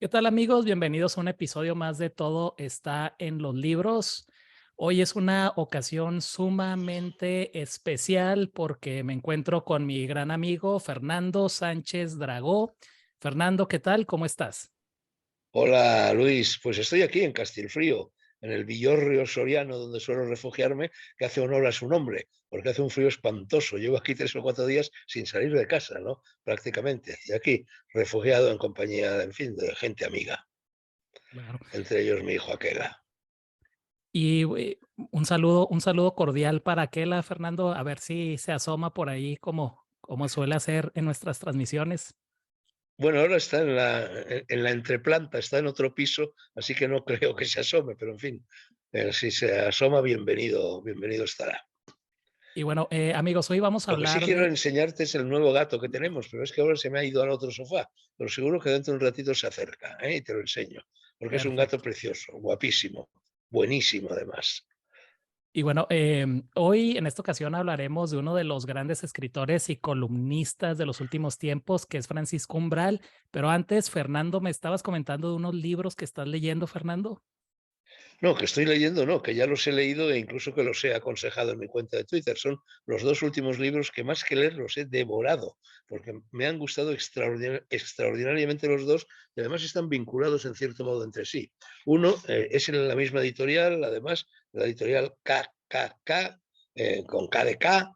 tal amigos? Bienvenidos a un episodio más de Todo está en los libros. Hoy es una ocasión sumamente especial porque me encuentro con mi gran amigo Fernando Sánchez Dragó. Fernando, ¿qué tal? ¿Cómo estás? Hola Luis, pues estoy aquí en Castilfrío, en el Villorrio soriano donde suelo refugiarme, que hace honor a su nombre, porque hace un frío espantoso. Llevo aquí 3 o 4 días sin salir de casa, ¿no? Prácticamente. Y aquí, refugiado en compañía, en fin, de gente amiga, Claro. entre ellos mi hijo Aquela. Y un saludo cordial para Aquela, Fernando, a ver si se asoma por ahí como suele hacer en nuestras transmisiones. Bueno, ahora está en la entreplanta, está en otro piso, así que no creo que se asome, pero en fin, si se asoma, bienvenido, bienvenido estará. Y bueno, amigos, hoy vamos a Lo que sí hablar quiero de... enseñarte es el nuevo gato que tenemos, pero es que ahora se me ha ido al otro sofá, pero seguro que dentro de un ratito se acerca, ¿eh? Y te lo enseño, porque es un gato Perfecto. precioso, guapísimo, buenísimo además. Y bueno, hoy en esta ocasión hablaremos de uno de los grandes escritores y columnistas de los últimos tiempos, que es Francisco Umbral. Pero antes, Fernando, me estabas comentando de unos libros que estás leyendo, Fernando. No, que estoy leyendo, no, que ya los he leído e incluso que los he aconsejado en mi cuenta de Twitter. Son los dos últimos libros que más que leer los he devorado, porque me han gustado extraordinariamente los dos y además están vinculados en cierto modo entre sí. Uno es en la misma editorial, además, la editorial KKK, con K de K,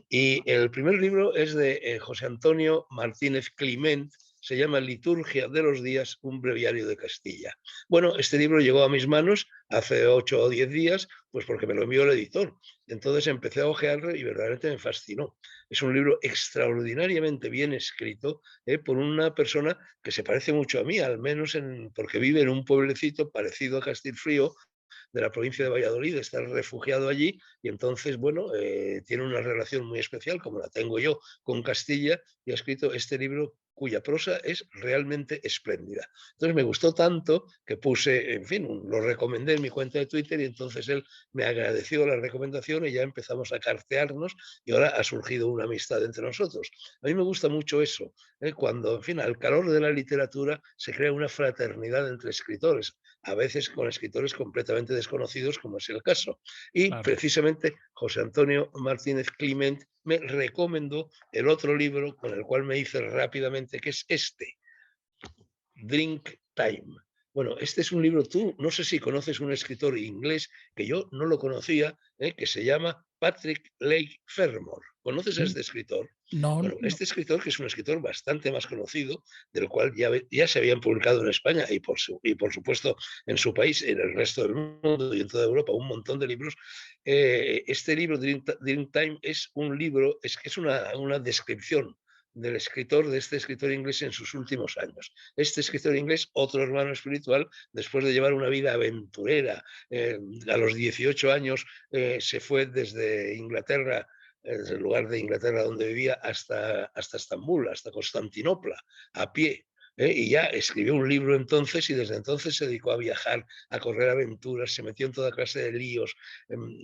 y el primer libro es de José Antonio Martínez Climent, se llama Liturgia de los Días, un breviario de Castilla. Bueno, este libro llegó a mis manos hace 8 o 10 días, pues porque me lo envió el editor. Entonces empecé a hojearlo y verdaderamente me fascinó. Es un libro extraordinariamente bien escrito por una persona que se parece mucho a mí, al menos porque vive en un pueblecito parecido a Castilfrío, de la provincia de Valladolid, está refugiado allí y entonces, bueno, tiene una relación muy especial, como la tengo yo, con Castilla y ha escrito este libro cuya prosa es realmente espléndida. Entonces me gustó tanto que puse, en fin, lo recomendé en mi cuenta de Twitter y entonces él me agradeció la recomendación y ya empezamos a cartearnos y ahora ha surgido una amistad entre nosotros. A mí me gusta mucho eso, cuando, en fin, al calor de la literatura se crea una fraternidad entre escritores, a veces con escritores completamente desconocidos, como es el caso. Y Claro. precisamente José Antonio Martínez Climent me recomendó el otro libro con el cual me hice rápidamente, que es este, Drink Time. Bueno, este es un libro, tú no sé si conoces un escritor inglés que yo no lo conocía, que se llama Patrick Leigh Fermor. ¿Conoces a Mm, este escritor? no, Bueno, no. este escritor, que es un escritor bastante más conocido, del cual ya se habían publicado en España y por supuesto en su país, en el resto del mundo y en toda Europa, un montón de libros. Este libro, Dream Time, es un libro, es que es una descripción del escritor, de este escritor inglés en sus últimos años. Este escritor inglés, otro hermano espiritual, después de llevar una vida aventurera, a los 18 años se fue desde Inglaterra, desde el lugar de Inglaterra donde vivía, hasta Estambul, hasta Constantinopla, a pie. Y ya escribió un libro entonces y desde entonces se dedicó a viajar, a correr aventuras, se metió en toda clase de líos,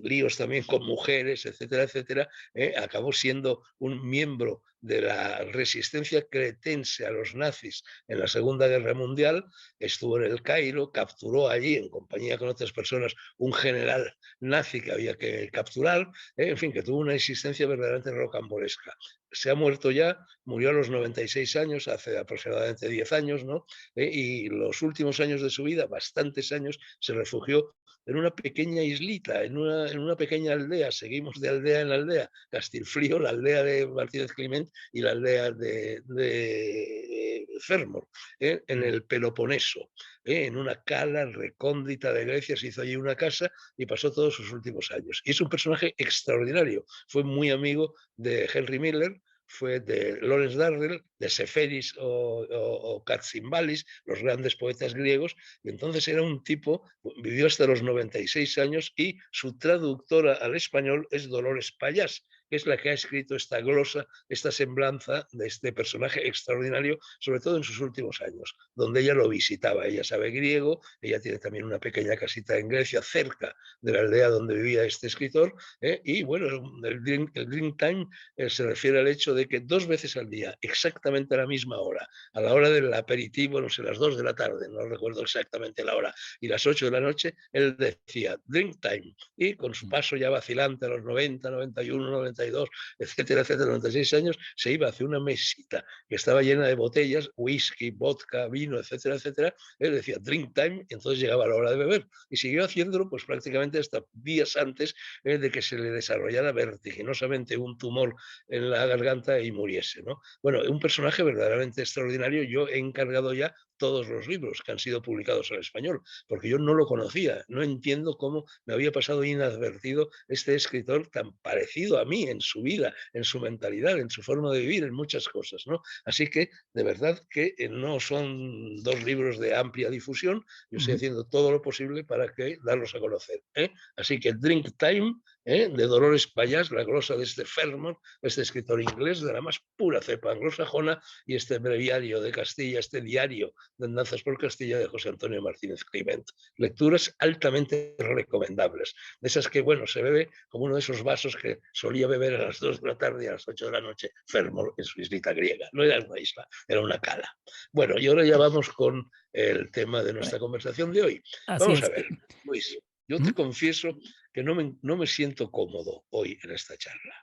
líos también con mujeres, etcétera, etcétera. Acabó siendo un miembro de la resistencia cretense a los nazis en la Segunda Guerra Mundial, estuvo en el Cairo, capturó allí, en compañía con otras personas, un general nazi que había que capturar, en fin, que tuvo una existencia verdaderamente rocambolesca. Se ha muerto ya, murió a los 96 años, hace aproximadamente 10 años, ¿no? Y los últimos años de su vida, bastantes años, se refugió en una pequeña islita, en una pequeña aldea. Seguimos de aldea en aldea. Castilfrío, la aldea de Martínez Climent y la aldea de Fermor, en Mm. el Peloponeso, en una cala recóndita de Grecia. Se hizo allí una casa y pasó todos sus últimos años. Y es un personaje extraordinario. Fue muy amigo de Henry Miller, fue de Lawrence Darrell, de Seferis o Katsimbalis, los grandes poetas griegos, y entonces era un tipo, vivió hasta los 96 años y su traductora al español es Dolores Payás, que es la que ha escrito esta glosa, esta semblanza de este personaje extraordinario, sobre todo en sus últimos años, donde ella lo visitaba. Ella sabe griego, ella tiene también una pequeña casita en Grecia, cerca de la aldea donde vivía este escritor, y bueno, el Drink Time se refiere al hecho de que 2 veces al día, exactamente a la misma hora, a la hora del aperitivo, no sé, las 2 de la tarde, no recuerdo exactamente la hora, y las 8 de la noche, él decía Drink Time, y con su paso ya vacilante a los 90, 91, 92, etcétera, etcétera, 96 años, se iba hacia una mesita que estaba llena de botellas, whisky, vodka, vino, etcétera, etcétera. Él decía Drink Time, y entonces llegaba la hora de beber, y siguió haciéndolo pues prácticamente hasta días antes de que se le desarrollara vertiginosamente un tumor en la garganta y muriese, ¿no? Bueno, un personaje verdaderamente extraordinario. Yo he encargado ya todos los libros que han sido publicados en español, porque yo no lo conocía, no entiendo cómo me había pasado inadvertido este escritor tan parecido a mí en su vida, en su mentalidad, en su forma de vivir, en muchas cosas, ¿no? Así que, de verdad que no son 2 libros de amplia difusión, yo estoy Ujú. haciendo todo lo posible para que darlos a conocer, ¿eh? Así que Drink Time, de Dolores Payás, la glosa de este Fermor, este escritor inglés de la más pura cepa anglosajona, y este breviario de Castilla, este diario de Andanzas por Castilla de José Antonio Martínez Climent. Lecturas altamente recomendables, de esas que, bueno, se bebe como uno de esos vasos que solía beber a las 2 de la tarde y a las 8 de la noche Fermor en su islita griega. No era una isla, era una cala. Bueno, y ahora ya vamos con el tema de nuestra conversación de hoy. Así Vamos a es. ver, Luis, yo te Ujú. confieso que no me siento cómodo hoy en esta charla.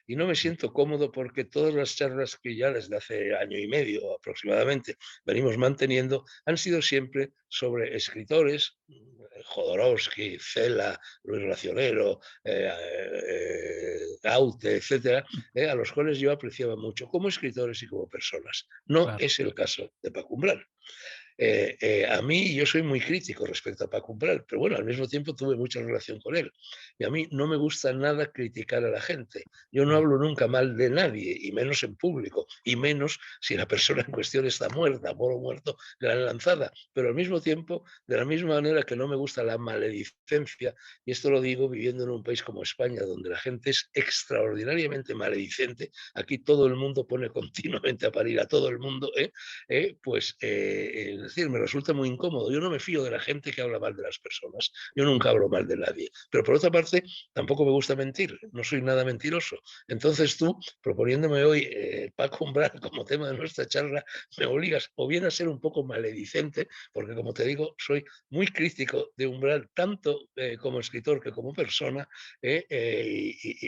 Y no me siento cómodo porque todas las charlas que ya desde hace año y medio aproximadamente venimos manteniendo han sido siempre sobre escritores, Jodorowsky, Cela, Luis Racionero, Gaute, etcétera, a los cuales yo apreciaba mucho como escritores y como personas. No Claro. es el caso de Paco Umbral. A mí yo soy muy crítico respecto a Paco Umbral, pero bueno, al mismo tiempo tuve mucha relación con él. Y a mí no me gusta nada criticar a la gente. Yo no Mm. hablo nunca mal de nadie, y menos en público, y menos si la persona en cuestión está muerta, moro muerto, gran lanzada. Pero al mismo tiempo, de la misma manera que no me gusta la maledicencia, y esto lo digo viviendo en un país como España, donde la gente es extraordinariamente maledicente, aquí todo el mundo pone continuamente a parir a todo el mundo, es decir, me resulta muy incómodo. Yo no me fío de la gente que habla mal de las personas. Yo nunca hablo mal de nadie. Pero por otra parte, tampoco me gusta mentir. No soy nada mentiroso. Entonces tú, proponiéndome hoy Paco Umbral como tema de nuestra charla, me obligas o bien a ser un poco maledicente, porque como te digo, soy muy crítico de Umbral, tanto como escritor que como persona,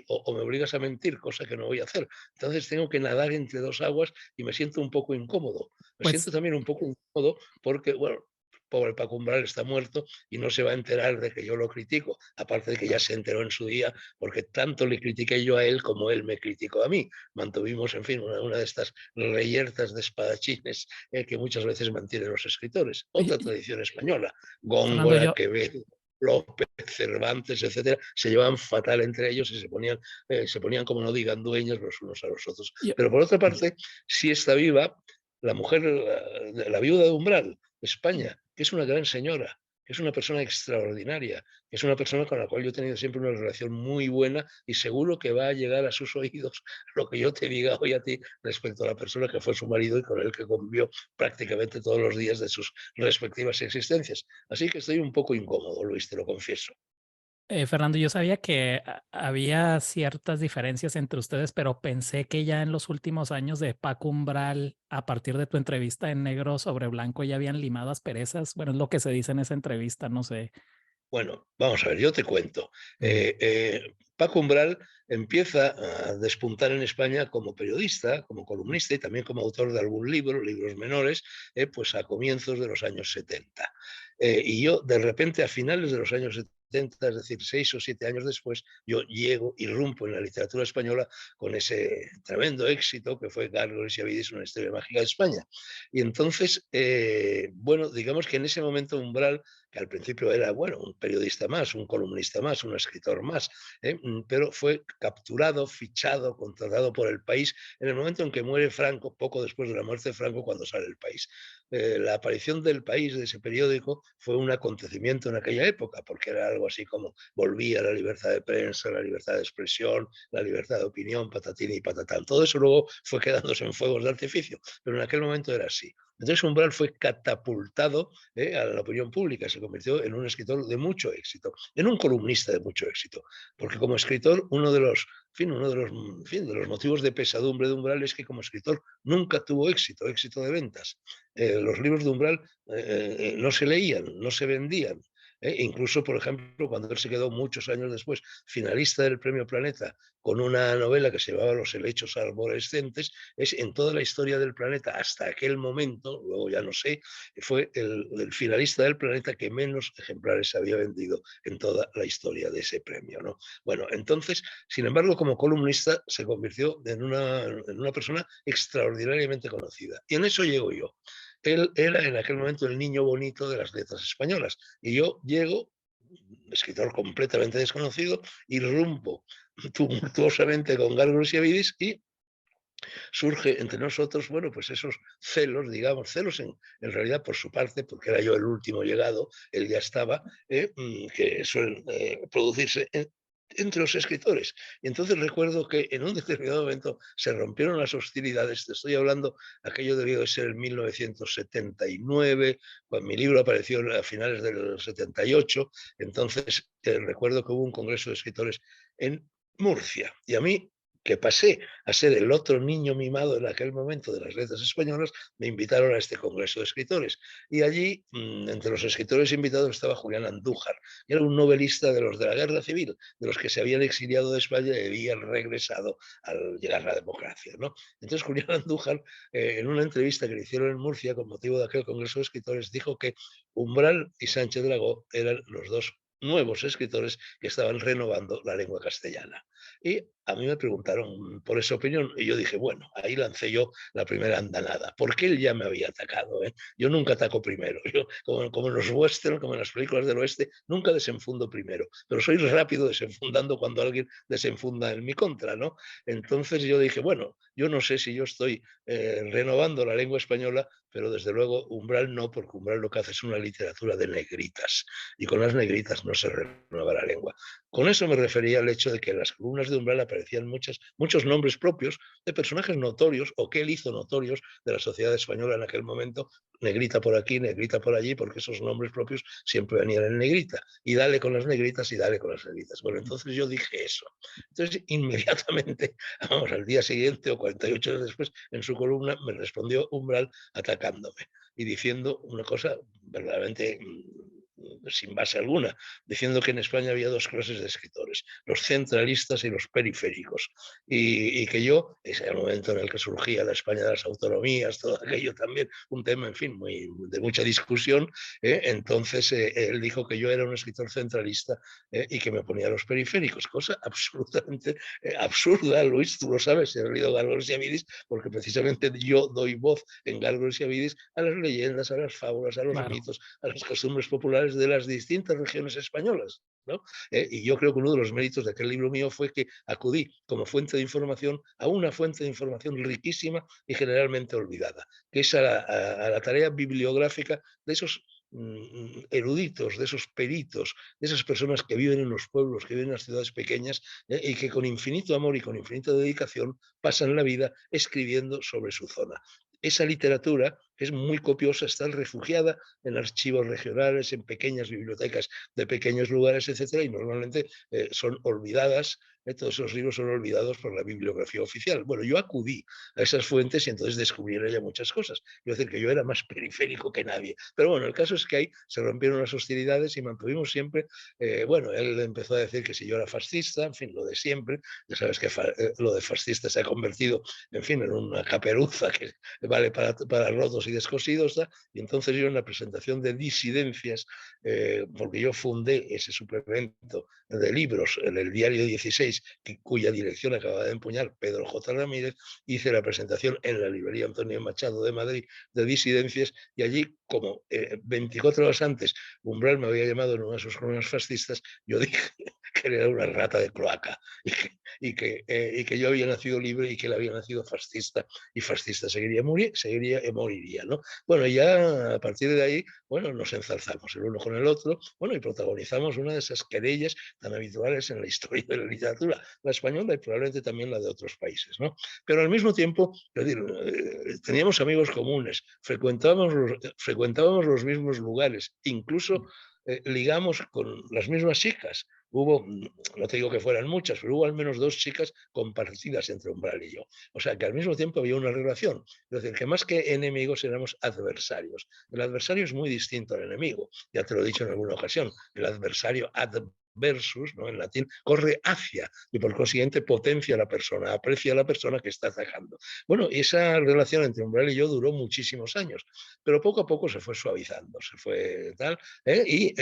o me obligas a mentir, cosa que no voy a hacer. Entonces tengo que nadar entre 2 aguas y me siento un poco incómodo. Me siento Pues también un poco incómodo porque, bueno, pobre Paco Umbral está muerto y no se va a enterar de que yo lo critico, aparte de que ya se enteró en su día, porque tanto le critiqué yo a él como él me criticó a mí. Mantuvimos, en fin, una de estas reyertas de espadachines que muchas veces mantienen los escritores. oye, Otra tradición española, Fernando, Góngora, Quevedo, López, Cervantes, etcétera, se llevaban fatal entre ellos y se ponían, como no digan, dueños los unos a los otros. yo- Pero por otra parte, sí está viva la mujer, la viuda de Umbral, España, que es una gran señora, que es una persona extraordinaria, que es una persona con la cual yo he tenido siempre una relación muy buena, y seguro que va a llegar a sus oídos lo que yo te diga hoy a ti respecto a la persona que fue su marido y con el que convivió prácticamente todos los días de sus respectivas existencias. Así que estoy un poco incómodo, Luis, te lo confieso. Fernando, yo sabía que había ciertas diferencias entre ustedes, pero pensé que ya en los últimos años de Paco Umbral, a partir de tu entrevista en Negro sobre Blanco, ya habían limado asperezas. Bueno, es lo que se dice en esa entrevista, no sé. Bueno, vamos a ver, yo te cuento. Mm. Paco Umbral empieza a despuntar en España como periodista, como columnista y también como autor de algún libro, libros menores, pues a comienzos de los años 70. Y yo, de repente, a finales de los años 70, es decir, 6 o 7 años después, yo llego, irrumpo en la literatura española con ese tremendo éxito que fue Gárgoles y Avidis, una historia mágica de España. Y entonces, bueno, digamos que en ese momento Umbral, que al principio era, bueno, un periodista más, un columnista más, un escritor más, pero fue capturado, fichado, contratado por El País en el momento en que muere Franco, poco después de la muerte de Franco, cuando sale El País. la aparición del País, de ese periódico, fue un acontecimiento en aquella época, porque era algo así como volvía la libertad de prensa, la libertad de expresión, la libertad de opinión, patatín y patatán. Todo eso luego fue quedándose en fuegos de artificio, pero en aquel momento era así. Entonces Umbral fue catapultado a la opinión pública, se convirtió en un escritor de mucho éxito, en un columnista de mucho éxito, porque como escritor uno de los, de los motivos de pesadumbre de Umbral es que como escritor nunca tuvo éxito, éxito de ventas. Los libros de Umbral no se leían, no se vendían. Incluso, por ejemplo, cuando él se quedó muchos años después finalista del Premio Planeta con una novela que se llamaba Los helechos arborescentes, es en toda la historia del planeta hasta aquel momento, luego ya no sé, fue el finalista del Planeta que menos ejemplares había vendido en toda la historia de ese premio, ¿no? Bueno, entonces, sin embargo, como columnista se convirtió en una persona extraordinariamente conocida. Y en eso llego yo. Él era en aquel momento el niño bonito de las letras españolas. Y yo llego, escritor completamente desconocido, irrumpo tumultuosamente con Gárgoles y Avidis y surge entre nosotros, bueno, pues esos celos, digamos, celos en realidad por su parte, porque era yo el último llegado, él ya estaba, que suelen producirse entre los escritores. Y entonces recuerdo que en un determinado momento se rompieron las hostilidades, te estoy hablando, aquello debió de ser en 1979, cuando mi libro apareció a finales del 78, entonces recuerdo que hubo un congreso de escritores en Murcia, y a mí, que pasé a ser el otro niño mimado en aquel momento de las letras españolas, me invitaron a este congreso de escritores. Y allí, entre los escritores invitados, estaba Julián Andújar. Era un novelista de los de la Guerra Civil, de los que se habían exiliado de España y habían regresado al llegar la democracia, ¿no? Entonces Julián Andújar, en una entrevista que le hicieron en Murcia con motivo de aquel congreso de escritores, dijo que Umbral y Sánchez Dragó eran los dos nuevos escritores que estaban renovando la lengua castellana. Y a mí me preguntaron por esa opinión y yo dije, bueno, ahí lancé yo la primera andanada, porque él ya me había atacado. Yo nunca ataco primero. Yo, como en los western, como en las películas del oeste, nunca desenfundo primero, pero soy rápido desenfundando cuando alguien desenfunda en mi contra, ¿no? Entonces yo dije, bueno, yo no sé si yo estoy renovando la lengua española, pero desde luego Umbral no, porque Umbral lo que hace es una literatura de negritas, y con las negritas no se renueva la lengua. Con eso me refería al hecho de que en las columnas de Umbral aparecían muchos nombres propios de personajes notorios o que él hizo notorios de la sociedad española en aquel momento, negrita por aquí, negrita por allí, porque esos nombres propios siempre venían en negrita. Y dale con las negritas y dale con las negritas. Bueno, entonces yo dije eso. Entonces, inmediatamente, vamos, al día siguiente o 48 horas después, en su columna me respondió Umbral atacándome y diciendo una cosa verdaderamente sin base alguna, diciendo que en España había dos clases de escritores, los centralistas y los periféricos, y que yo, ese era el momento en el que surgía la España de las autonomías, todo aquello también, un tema, en fin, de mucha discusión, entonces él dijo que yo era un escritor centralista y que me ponía a los periféricos, cosa absolutamente absurda, Luis, tú lo sabes, he leído Gárgoles y Avidis, porque precisamente yo doy voz en Gárgoles y Avidis a las leyendas, a las fábulas, a los Claro. mitos, a las costumbres populares de las distintas regiones españolas, ¿no? Y yo creo que uno de los méritos de aquel libro mío fue que acudí como fuente de información a una fuente de información riquísima y generalmente olvidada, que es a la tarea bibliográfica de esos eruditos, de esos peritos, de esas personas que viven en los pueblos, que viven en las ciudades pequeñas y que con infinito amor y con infinita dedicación pasan la vida escribiendo sobre su zona. Esa literatura, que es muy copiosa, está refugiada en archivos regionales, en pequeñas bibliotecas de pequeños lugares, etcétera, y normalmente son olvidadas, todos esos libros son olvidados por la bibliografía oficial. Bueno, yo acudí a esas fuentes y entonces descubrí en ella muchas cosas. Quiero decir que yo era más periférico que nadie. Pero bueno, el caso es que ahí se rompieron las hostilidades y mantuvimos siempre, bueno, él empezó a decir que si yo era fascista, en fin, lo de siempre, ya sabes que lo de fascista se ha convertido, en fin, en una caperuza que vale para rotos y descosidos, ¿da? Y entonces yo en la presentación de disidencias, porque yo fundé ese suplemento de libros en el diario 16 País, cuya dirección acaba de empuñar Pedro J. Ramírez, hice la presentación en la librería Antonio Machado de Madrid de Disidencias, y allí, como 24 horas antes Umbral me había llamado en una de sus columnas fascistas, yo dije que era una rata de cloaca y que yo había nacido libre y que él había nacido fascista, y fascista seguiría y moriría, ¿no? Bueno, ya a partir de ahí, bueno, nos enzarzamos el uno con el otro, bueno, y protagonizamos una de esas querellas tan habituales en la historia de la literatura, la española y probablemente también la de otros países, ¿no? Pero al mismo tiempo, es decir, teníamos amigos comunes, frecuentábamos los mismos lugares, incluso ligamos con las mismas chicas. Hubo, no te digo que fueran muchas, pero hubo al menos 2 chicas compartidas entre Umbral y yo. O sea que al mismo tiempo había una relación. Es decir, que más que enemigos éramos adversarios. El adversario es muy distinto al enemigo. Ya te lo he dicho en alguna ocasión. El adversario adversus, ¿no? En latín, corre hacia y por consiguiente potencia a la persona, aprecia a la persona que está atacando. Bueno, y esa relación entre Umbral y yo duró muchísimos años, pero poco a poco se fue suavizando, se fue tal, y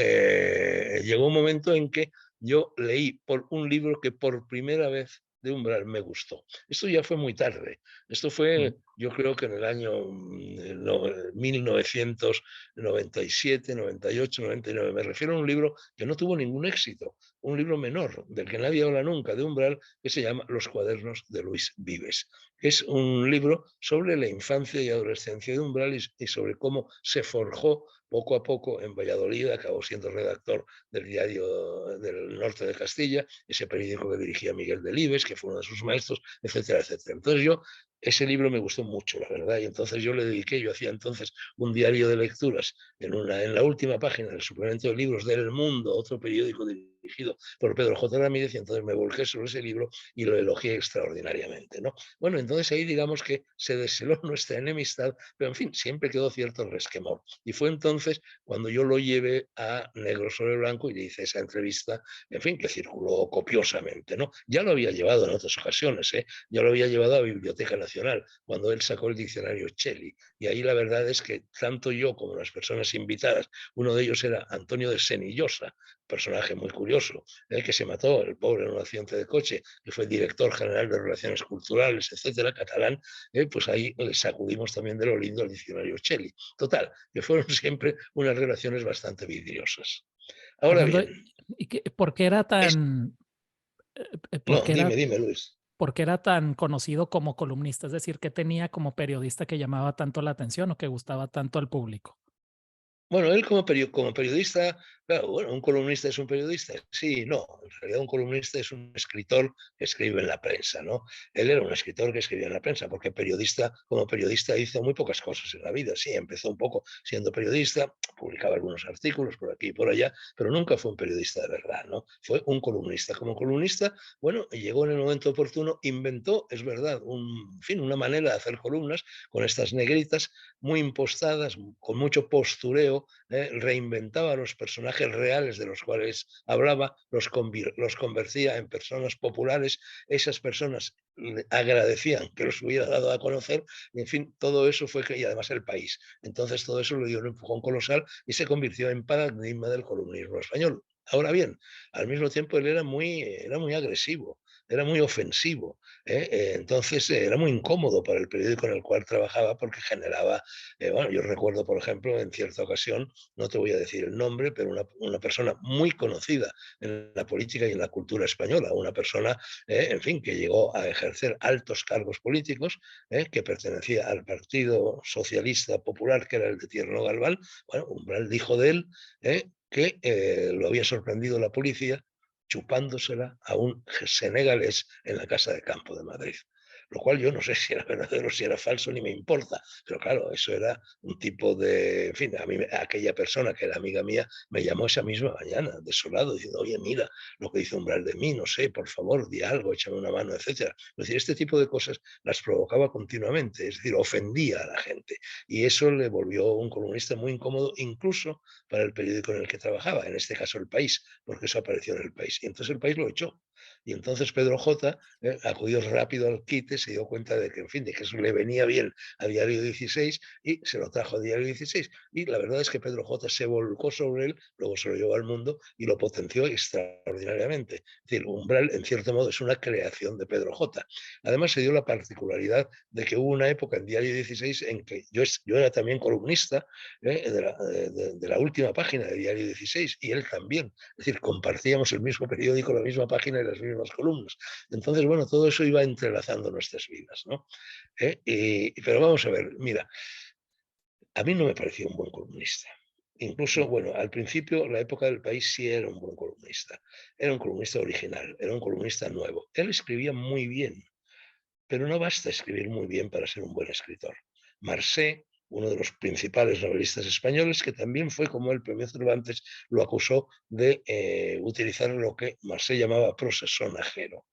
llegó un momento en que yo leí por un libro que por primera vez de Umbral me gustó. Esto ya fue muy tarde. Esto fue, yo creo que en el año 1997, 98, 99. Me refiero a un libro que no tuvo ningún éxito, un libro menor, del que nadie habla nunca, de Umbral, que se llama Los cuadernos de Luis Vives. Es un libro sobre la infancia y adolescencia de Umbral y sobre cómo se forjó poco a poco en Valladolid. Acabó siendo redactor del Diario del Norte de Castilla, ese periódico que dirigía Miguel Delibes, que fue uno de sus maestros, etcétera, etcétera. Entonces ese libro me gustó mucho, la verdad, y entonces yo le dediqué, yo hacía entonces un diario de lecturas en la última página del suplemento de libros del Mundo, otro periódico dirigido por Pedro J. Ramírez, y entonces me volqué sobre ese libro y lo elogié extraordinariamente, ¿no? Bueno, entonces ahí digamos que se desheló nuestra enemistad, pero en fin, siempre quedó cierto resquemor. Y fue entonces cuando yo lo llevé a Negro sobre Blanco y le hice esa entrevista, en fin, que circuló copiosamente, ¿no? Ya lo había llevado en otras ocasiones, ¿eh? Ya lo había llevado a la Biblioteca Nacional, cuando él sacó el diccionario Shelley. Y ahí la verdad es que tanto yo como las personas invitadas, uno de ellos era Antonio de Senillosa, personaje muy curioso, que se mató, el pobre, en un accidente de coche, que fue director general de Relaciones Culturales, etcétera, catalán, pues ahí le sacudimos también de lo lindo al diccionario Shelley. Total, que fueron siempre unas relaciones bastante vidriosas. Ahora Fernando, bien, ¿por qué era es, tan, por no, qué dime, era, dime, Luis. por qué era tan conocido como columnista? Es decir, ¿qué tenía como periodista que llamaba tanto la atención o que gustaba tanto al público? Bueno, él como periodista, claro, bueno, un columnista es un periodista. Sí, no, en realidad un columnista es un escritor que escribe en la prensa, ¿no? Él era un escritor que escribía en la prensa, porque como periodista hizo muy pocas cosas en la vida. Sí, empezó un poco siendo periodista, publicaba algunos artículos por aquí y por allá, pero nunca fue un periodista de verdad, ¿no? Fue un columnista. Como columnista, bueno, llegó en el momento oportuno, inventó, es verdad, en fin, una manera de hacer columnas con estas negritas muy impostadas, con mucho postureo, reinventaba los personajes reales de los cuales hablaba, los convertía en personas populares, esas personas le agradecían que los hubiera dado a conocer, y en fin, todo eso fue y además el país. Entonces todo eso le dio un empujón colosal y se convirtió en paradigma del columnismo español. Ahora bien, al mismo tiempo él era muy agresivo, era muy ofensivo, entonces era muy incómodo para el periódico en el cual trabajaba porque generaba, bueno, yo recuerdo, por ejemplo, en cierta ocasión, no te voy a decir el nombre, pero una persona muy conocida en la política y en la cultura española, una persona, en fin, que llegó a ejercer altos cargos políticos, que pertenecía al Partido Socialista Popular, que era el de Tierno Galván. Bueno, Umbral dijo de él que lo había sorprendido la policía chupándosela a un senegalés en la Casa de Campo de Madrid. Lo cual yo no sé si era verdadero, si era falso, ni me importa. Pero claro, eso era un tipo de... En fin, a mí, aquella persona que era amiga mía me llamó esa misma mañana, desolado, diciendo, oye, mira lo que dice Umbral de mí, no sé, por favor, di algo, échame una mano, etcétera. Es decir, este tipo de cosas las provocaba continuamente, es decir, ofendía a la gente. Y eso le volvió un columnista muy incómodo, incluso para el periódico en el que trabajaba, en este caso El País, porque eso apareció en El País. Y entonces El País lo echó. Y entonces Pedro J. Acudió rápido al quite, se dio cuenta de que, en fin, de que eso le venía bien a Diario 16 y se lo trajo a Diario 16. Y la verdad es que Pedro J. se volcó sobre él, luego se lo llevó al mundo y lo potenció extraordinariamente. Es decir, Umbral, en cierto modo, es una creación de Pedro J. Además, se dio la particularidad de que hubo una época en Diario 16 en que yo era también columnista de la última página de Diario 16 y él también. Es decir, compartíamos el mismo periódico, la misma página y las mismas columnas. Entonces, bueno, todo eso iba entrelazando nuestras vidas, ¿no? Pero vamos a ver, mira, a mí no me parecía un buen columnista. Incluso, bueno, al principio, la época del País sí era un buen columnista. Era un columnista original, era un columnista nuevo. Él escribía muy bien, pero no basta escribir muy bien para ser un buen escritor. Marcé, uno de los principales novelistas españoles, que también fue como el premio Cervantes, lo acusó de utilizar lo que Marcé llamaba prosa sonajero.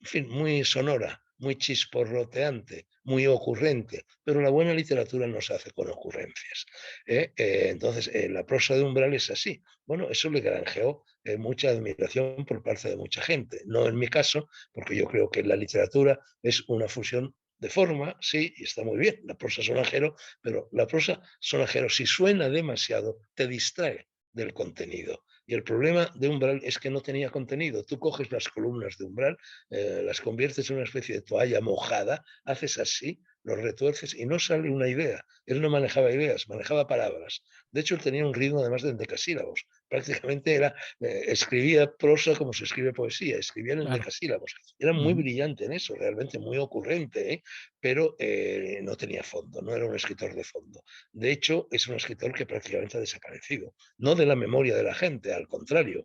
En fin, muy sonora, muy chisporroteante, muy ocurrente, pero la buena literatura no se hace con ocurrencias. Entonces, la prosa de Umbral es así. Bueno, eso le granjeó mucha admiración por parte de mucha gente. No en mi caso, porque yo creo que la literatura es una fusión de forma, sí, y está muy bien, la prosa sonajero, pero la prosa sonajero, si suena demasiado, te distrae del contenido. Y el problema de Umbral es que no tenía contenido. Tú coges las columnas de Umbral, las conviertes en una especie de toalla mojada, haces así, los retuerces y no sale una idea. Él no manejaba ideas, manejaba palabras. De hecho, él tenía un ritmo además de endecasílabos. Prácticamente escribía prosa como se escribe poesía, escribía en Claro. endecasílabos. Era muy Ujú. brillante en eso, realmente muy ocurrente, pero no tenía fondo, no era un escritor de fondo. De hecho, es un escritor que prácticamente ha desaparecido, no de la memoria de la gente, al contrario,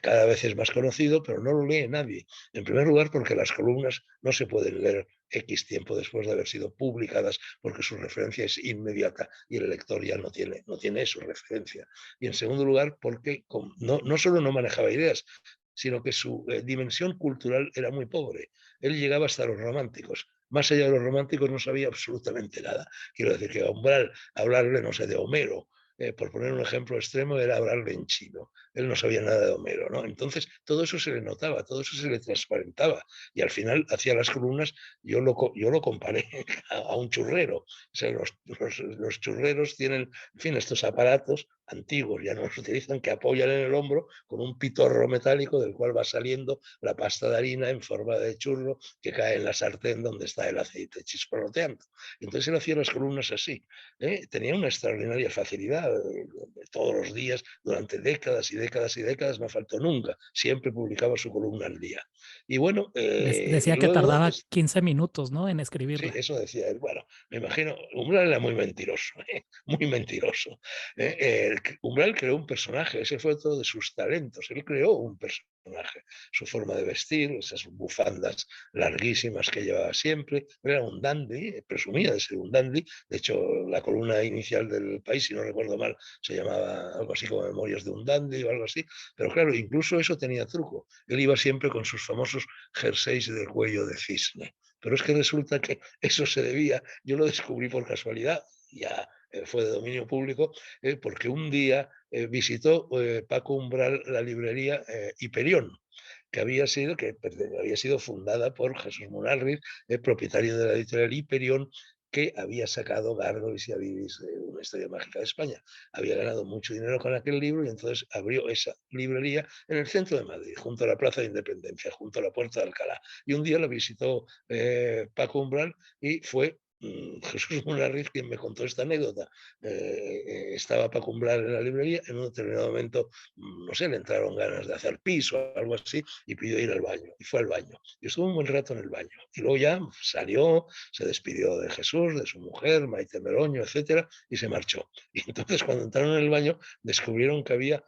cada vez es más conocido, pero no lo lee nadie. En primer lugar, porque las columnas no se pueden leer X tiempo después de haber sido publicadas, porque su referencia es inmediata y el lector ya no tiene su referencia. Y en segundo lugar, porque no solo no manejaba ideas, sino que su dimensión cultural era muy pobre. Él llegaba hasta los románticos. Más allá de los románticos no sabía absolutamente nada. Quiero decir que a Umbral hablarle, no sé, de Homero, por poner un ejemplo extremo, era hablarle en chino. Él no sabía nada de Homero, ¿no? Entonces, todo eso se le notaba, todo eso se le transparentaba. Y al final hacía las columnas, yo lo comparé a un churrero. O sea, los churreros tienen, en fin, estos aparatos antiguos, ya no los utilizan, que apoyan en el hombro con un pitorro metálico del cual va saliendo la pasta de harina en forma de churro que cae en la sartén donde está el aceite chisporroteando. Entonces él hacía las columnas así. Tenía una extraordinaria facilidad. Todos los días, durante décadas y décadas y décadas, no faltó nunca. Siempre publicaba su columna al día. Y bueno, Decía que luego tardaba 15 minutos, ¿no? En sí, escribirla. eso decía él. Bueno, me imagino, Umbral era muy mentiroso, muy mentiroso. Umbral creó un personaje, ese fue todo de sus talentos. Él creó un personaje, su forma de vestir, esas bufandas larguísimas que llevaba siempre. Era un dandy, presumía de ser un dandy. De hecho, la columna inicial del País, si no recuerdo mal, se llamaba algo así como Memorias de un dandy o algo así. Pero claro, incluso eso tenía truco. Él iba siempre con sus famosos jerseys de cuello de cisne. Pero es que resulta que eso se debía, yo lo descubrí por casualidad, ya fue de dominio público, porque un día visitó Paco Umbral la librería Hiperión, que había sido fundada por Jesús Munarriz, propietario de la editorial Hiperión, que había sacado Gárgoles y Avidis, una historia mágica de España. Había ganado mucho dinero con aquel libro y entonces abrió esa librería en el centro de Madrid, junto a la Plaza de Independencia, junto a la Puerta de Alcalá. Y un día la visitó Paco Umbral y fue Jesús Munarriz quien me contó esta anécdota. Estaba Paco Umbral en la librería, en un determinado momento, no sé, le entraron ganas de hacer pis o algo así y pidió ir al baño. Y fue al baño. Y estuvo un buen rato en el baño. Y luego ya salió, se despidió de Jesús, de su mujer, Maite Meroño, etcétera, y se marchó. Y entonces cuando entraron en el baño descubrieron que había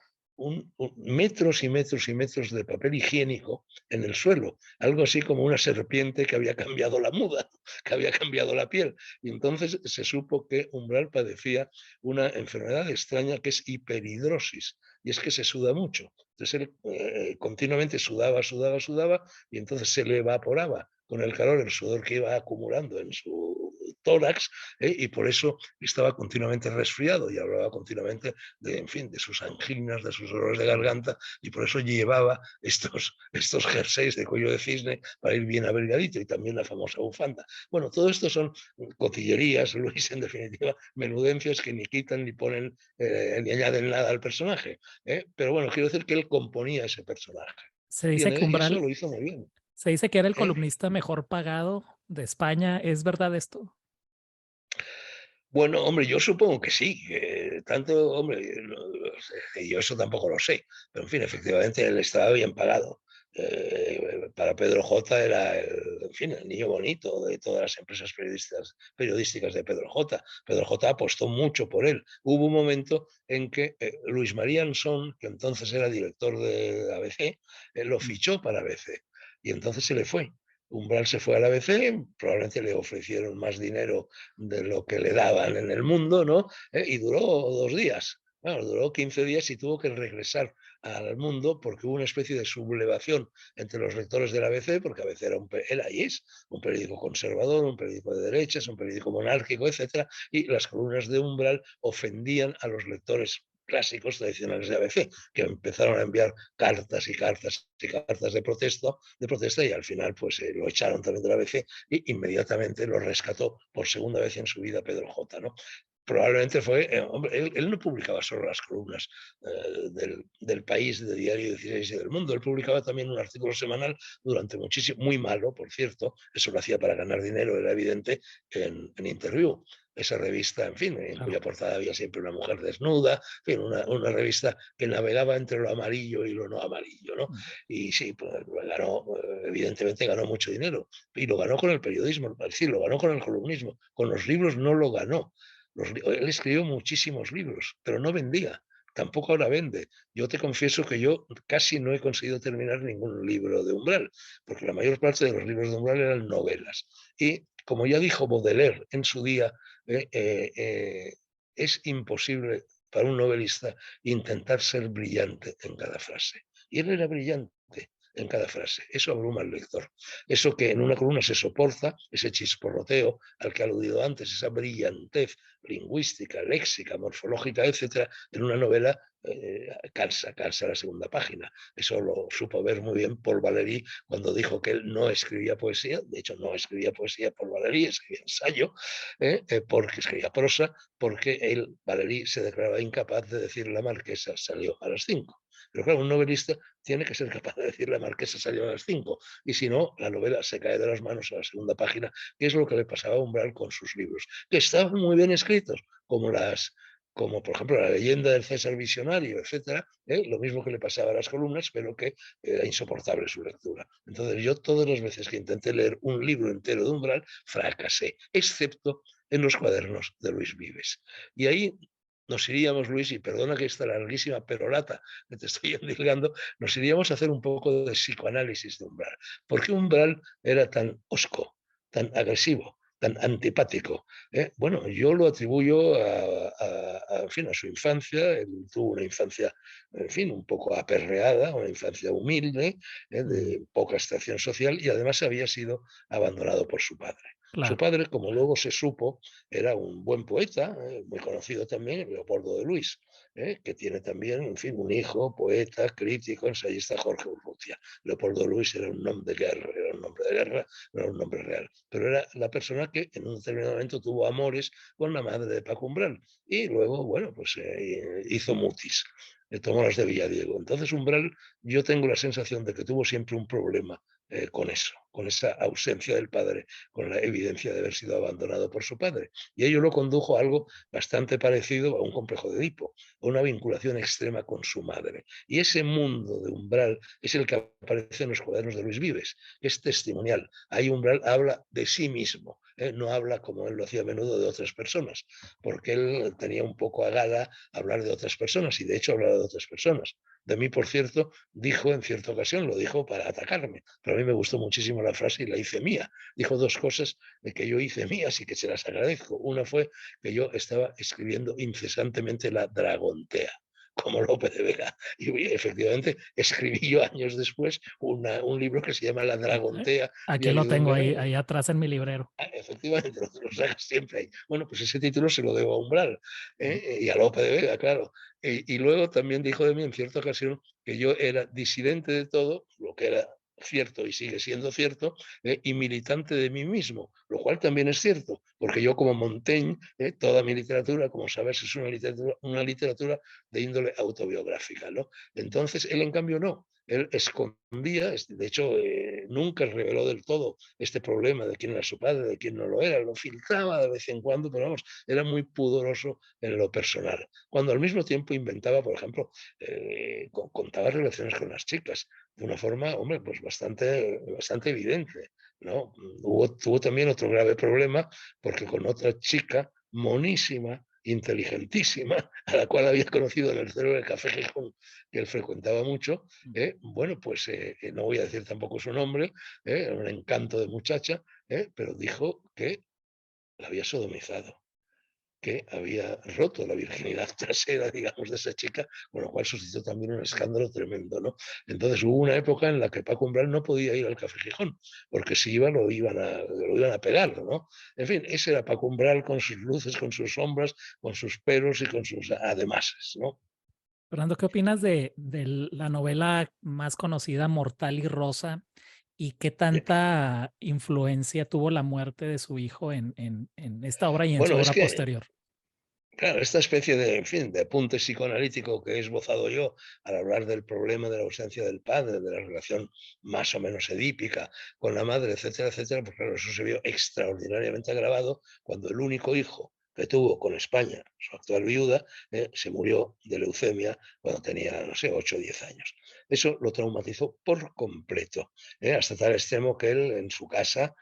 metros y metros y metros de papel higiénico en el suelo, algo así como una serpiente que había cambiado la muda, que había cambiado la piel. Y entonces se supo que Umbral padecía una enfermedad extraña que es hiperhidrosis, y es que se suda mucho. Entonces él continuamente sudaba, sudaba, sudaba, y entonces se le evaporaba con el calor el sudor que iba acumulando en su tórax, y por eso estaba continuamente resfriado y hablaba continuamente de, en fin, de sus anginas, de sus dolores de garganta, y por eso llevaba estos jerseys de cuello de cisne para ir bien abrigadito, y también la famosa bufanda. Bueno, todo esto son cotillerías, Luis, en definitiva, menudencias que ni quitan ni ponen ni añaden nada al personaje. Pero bueno, quiero decir que él componía ese personaje. Se dice que ¿Entiendes? Y eso Umbral lo hizo muy bien. se dice que era el ¿Eh? columnista mejor pagado de España, ¿es verdad esto? Bueno, hombre, yo supongo que sí, que tanto, hombre, yo eso tampoco lo sé, pero en fin, efectivamente él estaba bien pagado. Para Pedro J era, en fin, el niño bonito de todas las empresas periodísticas de Pedro J. Pedro J apostó mucho por él. Hubo un momento en que Luis María Ansón, que entonces era director de ABC, lo Mm. fichó para ABC y entonces se le fue. Umbral se fue a la ABC, probablemente le ofrecieron más dinero de lo que le daban en el mundo, ¿no? Y duró 2 días. Bueno, duró 15 días y tuvo que regresar al mundo porque hubo una especie de sublevación entre los lectores del ABC, porque ABC era y es un periódico conservador, un periódico de derechas, un periódico monárquico, etcétera, y las columnas de Umbral ofendían a los lectores clásicos tradicionales de ABC, que empezaron a enviar cartas y cartas y cartas de protesta y al final pues lo echaron también de la ABC y inmediatamente lo rescató por segunda vez en su vida Pedro J. ¿no? Probablemente fue, hombre, él no publicaba solo las columnas del País, de Diario 16 y del Mundo, él publicaba también un artículo semanal durante muchísimo, muy malo, por cierto, eso lo hacía para ganar dinero, era evidente, en Interview, esa revista, en fin, en cuya Claro. portada había siempre una mujer desnuda, en fin, una revista que navegaba entre lo amarillo y lo no amarillo, ¿no? Mm. Y sí, pues ganó, evidentemente ganó mucho dinero, y lo ganó con el periodismo, es decir, lo ganó con el columnismo, con los libros no lo ganó. Él escribió muchísimos libros, pero no vendía. Tampoco ahora vende. Yo te confieso que yo casi no he conseguido terminar ningún libro de Umbral, porque la mayor parte de los libros de Umbral eran novelas. Y como ya dijo Baudelaire en su día, eh, eh, eh, es imposible para un novelista intentar ser brillante en cada frase. Y él era brillante en cada frase. Eso abruma al lector. Eso que en una columna se soporta, ese chisporroteo al que he aludido antes, esa brillantez lingüística, léxica, morfológica, etcétera, en una novela cansa la segunda página. Eso lo supo ver muy bien Paul Valéry cuando dijo que él no escribía poesía. De hecho, no escribía poesía Paul Valéry, escribía ensayo, porque escribía prosa, porque él, Valéry, se declaraba incapaz de decir la marquesa salió a las 5. Pero claro, un novelista tiene que ser capaz de decir la marquesa salió a las 5 y si no, la novela se cae de las manos a la segunda página, que es lo que le pasaba a Umbral con sus libros, que estaban muy bien escritos, como por ejemplo la leyenda del César Visionario, etcétera, lo mismo que le pasaba a las columnas, pero que era insoportable su lectura. Entonces yo todas las veces que intenté leer un libro entero de Umbral, fracasé, excepto en los cuadernos de Luis Vives. Y ahí nos iríamos, Luis, y perdona que esta larguísima perorata que te estoy endilgando, nos iríamos a hacer un poco de psicoanálisis de Umbral. ¿Por qué Umbral era tan hosco, tan agresivo, tan antipático? Bueno, yo lo atribuyo en fin, a su infancia. Él tuvo una infancia, en fin, un poco aperreada, una infancia humilde, Mm. de poca extracción social, y además había sido abandonado por su padre. Su Claro. padre, como luego se supo, era un buen poeta, muy conocido también, Leopoldo de Luis, que tiene también, en fin, un hijo, poeta, crítico, ensayista, Jorge Urrutia. Leopoldo Luis era un nombre de guerra, era un nombre de guerra, no era un nombre real, pero era la persona que en un determinado momento tuvo amores con la madre de Paco Umbral y luego, bueno, pues hizo mutis, tomó las de Villadiego. Entonces Umbral, yo tengo la sensación de que tuvo siempre un problema con eso, con esa ausencia del padre, con la evidencia de haber sido abandonado por su padre. Y ello lo condujo a algo bastante parecido a un complejo de Edipo, a una vinculación extrema con su madre. Y ese mundo de Umbral es el que aparece en los cuadernos de Luis Vives, que es testimonial. Ahí Umbral habla de sí mismo, no habla como él lo hacía a menudo de otras personas, porque él tenía un poco a gala hablar de otras personas y de hecho hablaba de otras personas. De mí, por cierto, dijo en cierta ocasión, lo dijo para atacarme, pero a mí me gustó muchísimo la frase y la hice mía. Dijo dos cosas de que yo hice mías y que se las agradezco. Una fue que yo estaba escribiendo incesantemente la Dragontea. como Lope de Vega. Y efectivamente escribí yo años después un libro que se llama La Dragontea de Aquí lo Ali tengo Umbral. ahí atrás en mi librero. Efectivamente, lo sacas siempre ahí. Bueno, pues ese título se lo debo a Umbral, y a Lope de Vega, claro. Y luego también dijo de mí en cierta ocasión que yo era disidente de todo, lo que era cierto y sigue siendo cierto, y militante de mí mismo, lo cual también es cierto, porque yo como Montaigne, toda mi literatura, como sabes, es una literatura de índole autobiográfica, ¿no? Entonces, él en cambio no, él escondía, de hecho, nunca reveló del todo este problema de quién era su padre, de quién no lo era, lo filtraba de vez en cuando, pero vamos, era muy pudoroso en lo personal, cuando al mismo tiempo inventaba, por ejemplo, contaba relaciones con las chicas, de una forma, hombre, pues bastante evidente, ¿no? Tuvo también otro grave problema, porque con otra chica monísima, inteligentísima, a la cual había conocido en el Cero del Café Gijón, que él frecuentaba mucho, bueno, pues no voy a decir tampoco su nombre, era un encanto de muchacha, pero dijo que la había sodomizado, que había roto la virginidad trasera, digamos, de esa chica, con lo cual suscitó también un escándalo tremendo, ¿no? Entonces hubo una época en la que Paco Umbral no podía ir al Café Gijón, porque si iba lo iban a pegar, ¿no? En fin, ese era Paco Umbral con sus luces, con sus sombras, con sus peros y con sus ademases, ¿no? Fernando, ¿qué opinas de la novela más conocida, Mortal y Rosa? ¿Y qué tanta influencia tuvo la muerte de su hijo en esta obra y en su Bueno, es obra que posterior? claro, esta especie de, en fin, de apunte psicoanalítico que he esbozado yo al hablar del problema de la ausencia del padre, de la relación más o menos edípica con la madre, etcétera, etcétera, pues claro, eso se vio extraordinariamente agravado cuando el único hijo que tuvo con España, su actual viuda, se murió de leucemia cuando tenía, no sé, 8 o 10 años. Eso lo traumatizó por completo, hasta tal extremo que él en su casa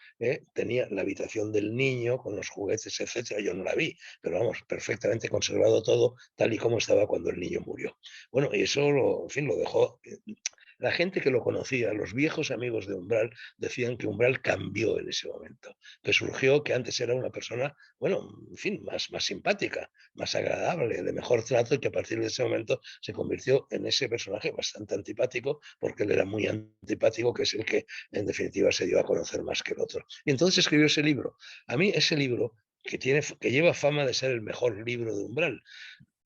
tenía la habitación del niño con los juguetes, etcétera. Yo no la vi, pero vamos, perfectamente conservado todo tal y como estaba cuando el niño murió. Bueno, y eso, en fin, lo dejó. La gente que lo conocía, los viejos amigos de Umbral, decían que Umbral cambió en ese momento, que surgió, que antes era una persona, bueno, en fin, más simpática, más agradable, de mejor trato, y que a partir de ese momento se convirtió en ese personaje bastante antipático, porque él era muy antipático, que es el que en definitiva se dio a conocer más que el otro. Y entonces escribió ese libro. A mí ese libro que lleva fama de ser el mejor libro de Umbral.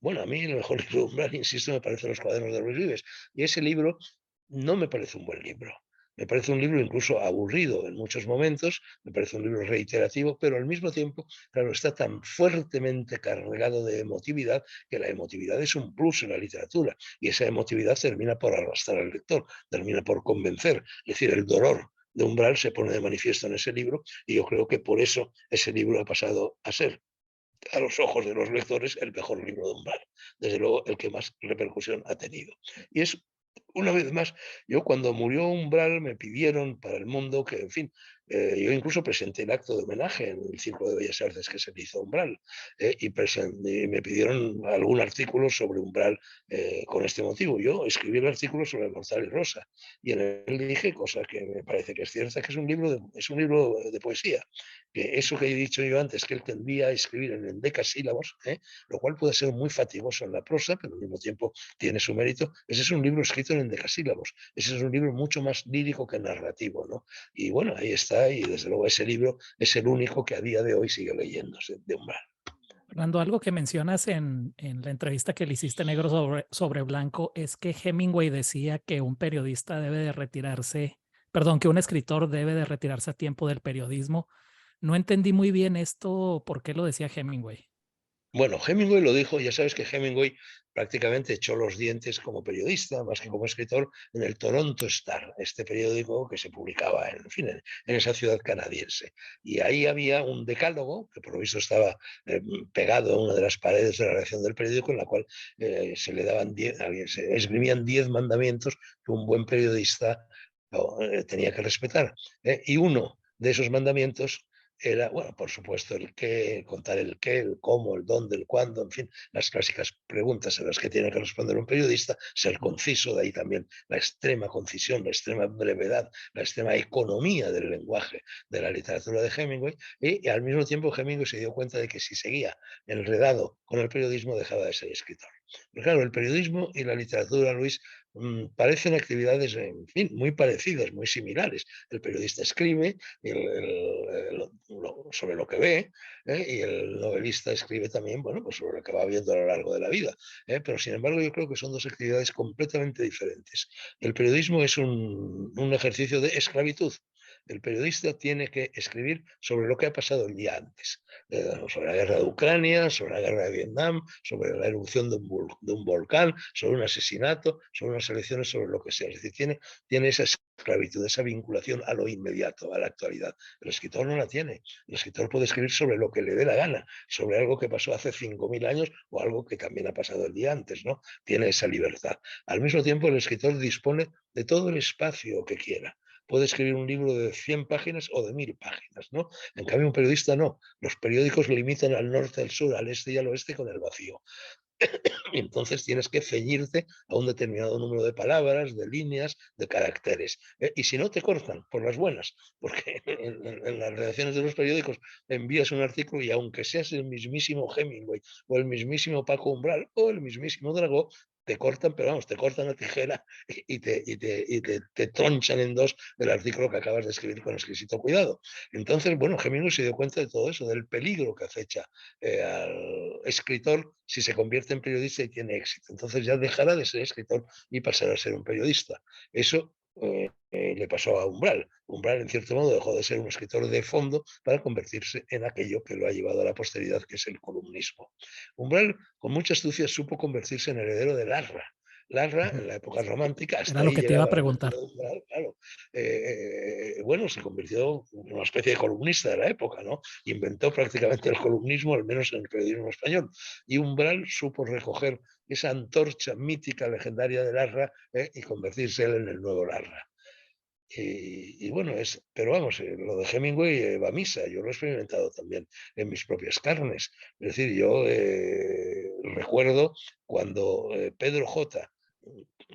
Bueno, a mí el mejor libro de Umbral, insisto, me parece Los cuadernos de Luis Vives. Y ese libro no me parece un buen libro. Me parece un libro incluso aburrido en muchos momentos, me parece un libro reiterativo, pero al mismo tiempo, claro, está tan fuertemente cargado de emotividad que la emotividad es un plus en la literatura y esa emotividad termina por arrastrar al lector, termina por convencer. Es decir, el dolor de Umbral se pone de manifiesto en ese libro y yo creo que por eso ese libro ha pasado a ser a los ojos de los lectores el mejor libro de Umbral, desde luego el que más repercusión ha tenido. Y es, una vez más, yo cuando murió Umbral me pidieron para el mundo que, en fin, yo incluso presenté el acto de homenaje en el Círculo de Bellas Artes que se le hizo a Umbral, y me pidieron algún artículo sobre Umbral con este motivo. Yo escribí el artículo sobre Mortal y Rosa y en él dije, cosa que me parece que es cierta, que es un libro de poesía, que eso que he dicho yo antes, que él tendía a escribir en endecasílabos, lo cual puede ser muy fatigoso en la prosa, pero al mismo tiempo tiene su mérito. Ese es un libro escrito en endecasílabos. Ese es un libro mucho más lírico que narrativo, ¿no? Y bueno, ahí está, y desde luego ese libro es el único que a día de hoy sigue leyéndose de Umbral. Fernando, algo que mencionas en la entrevista que le hiciste negro sobre blanco es que Hemingway decía que un periodista debe de retirarse, perdón, que un escritor debe de retirarse a tiempo del periodismo. No entendí muy bien esto, ¿por qué lo decía Hemingway? Bueno, Hemingway lo dijo, ya sabes que Hemingway prácticamente echó los dientes como periodista, más que como escritor, en el Toronto Star, este periódico que se publicaba en fin, en esa ciudad canadiense. Y ahí había un decálogo, que por lo visto estaba pegado a una de las paredes de la redacción del periódico, en la cual se le daban se esgrimían 10 mandamientos que un buen periodista tenía que respetar. Y uno de esos mandamientos era, bueno, por supuesto, el qué, contar el qué, el cómo, el dónde, el cuándo, en fin, las clásicas preguntas a las que tiene que responder un periodista, ser conciso, de ahí también la extrema concisión, la extrema brevedad, la extrema economía del lenguaje de la literatura de Hemingway, y al mismo tiempo Hemingway se dio cuenta de que si seguía enredado con el periodismo dejaba de ser escritor. Pero claro, el periodismo y la literatura, Luis, parecen actividades, en fin, muy parecidas, muy similares. El periodista escribe sobre lo que ve, y el novelista escribe también, bueno, pues sobre lo que va viendo a lo largo de la vida. Pero sin embargo, yo creo que son dos actividades completamente diferentes. El periodismo es un ejercicio de esclavitud. El periodista tiene que escribir sobre lo que ha pasado el día antes, sobre la guerra de Ucrania, sobre la guerra de Vietnam, sobre la erupción de un volcán, sobre un asesinato, sobre unas elecciones, sobre lo que sea. Es decir, tiene esa esclavitud, esa vinculación a lo inmediato, a la actualidad. El escritor no la tiene. El escritor puede escribir sobre lo que le dé la gana, sobre algo que pasó hace 5.000 años o algo que también ha pasado el día antes, ¿no? Tiene esa libertad. Al mismo tiempo, el escritor dispone de todo el espacio que quiera. Puede escribir un libro de 100 páginas o de 1.000 páginas, ¿no? En cambio, un periodista no. Los periódicos limitan al norte, al sur, al este y al oeste con el vacío. Y entonces tienes que ceñirte a un determinado número de palabras, de líneas, de caracteres. Y si no, te cortan por las buenas, porque en las redacciones de los periódicos envías un artículo y aunque seas el mismísimo Hemingway o el mismísimo Paco Umbral o el mismísimo Dragó, te cortan, pero vamos, te cortan a tijera te tronchan en dos el artículo que acabas de escribir con exquisito cuidado. Entonces, bueno, Hemingway se dio cuenta de todo eso, del peligro que acecha al escritor si se convierte en periodista y tiene éxito. Entonces ya dejará de ser escritor y pasará a ser un periodista. Eso le pasó a Umbral. Umbral, en cierto modo, dejó de ser un escritor de fondo para convertirse en aquello que lo ha llevado a la posteridad, que es el columnismo. Umbral, con mucha astucia, supo convertirse en heredero de Larra. Larra, en la época romántica, hasta Era lo ahí que te iba a llegaba la cultura preguntar. de Umbral, claro. Bueno, se convirtió en una especie de columnista de la época, ¿no? Inventó prácticamente el columnismo, al menos en el periodismo español. Y Umbral supo recoger esa antorcha mítica, legendaria de Larra, y convertirse él en el nuevo Larra. Y bueno, pero vamos, lo de Hemingway va a misa, yo lo he experimentado también en mis propias carnes. Es decir, yo recuerdo cuando Pedro J.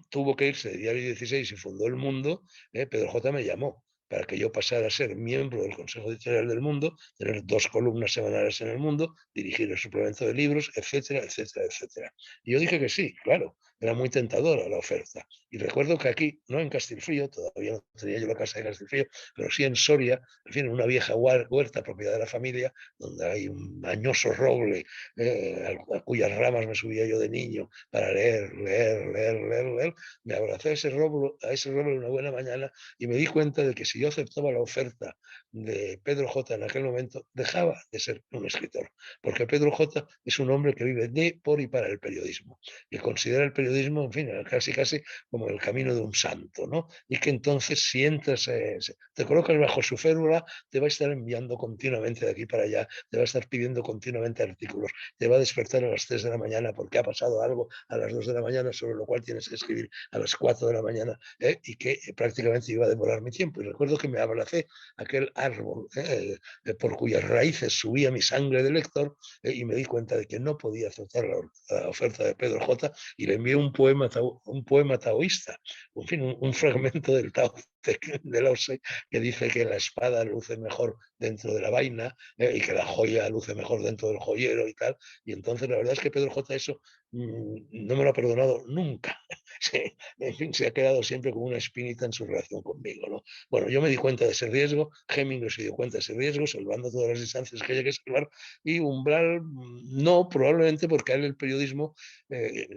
tuvo que irse de Diario 16 y fundó El Mundo, Pedro J. me llamó para que yo pasara a ser miembro del Consejo Editorial del Mundo, tener 2 columnas semanales en El Mundo, dirigir el suplemento de libros, etcétera, etcétera, etcétera. Y yo dije que sí, claro, era muy tentadora la oferta. Y recuerdo que aquí, no en Castilfrío, todavía no tenía yo la casa de Castilfrío, pero sí en Soria, en fin, en una vieja huerta propiedad de la familia, donde hay un añoso roble, a cuyas ramas me subía yo de niño para leer, me abracé a ese roble una buena mañana y me di cuenta de que si yo aceptaba la oferta de Pedro J. en aquel momento, dejaba de ser un escritor, porque Pedro J. es un hombre que vive de, por y para el periodismo, que considera el periodismo, en fin, casi como el camino de un santo, ¿no? Y que entonces si entras, te colocas bajo su férula, te va a estar enviando continuamente de aquí para allá, te va a estar pidiendo continuamente artículos, te va a despertar a las 3 de la mañana porque ha pasado algo a las 2 de la mañana, sobre lo cual tienes que escribir a las 4 de la mañana, y que prácticamente iba a demorar mi tiempo. Y recuerdo que me abracé aquel árbol por cuyas raíces subía mi sangre de lector, y me di cuenta de que no podía aceptar la oferta de Pedro J. y le envié un poema taoísta, en fin, un fragmento del Tao de Lao Tse, que dice que la espada luce mejor dentro de la vaina, y que la joya luce mejor dentro del joyero y tal. Y entonces la verdad es que Pedro J. eso no me lo ha perdonado nunca. Sí, en fin, se ha quedado siempre como una espinita en su relación conmigo, ¿no? Bueno, yo me di cuenta de ese riesgo, Hemingway se dio cuenta de ese riesgo, salvando todas las distancias que haya que salvar, y Umbral no, probablemente porque a él el periodismo,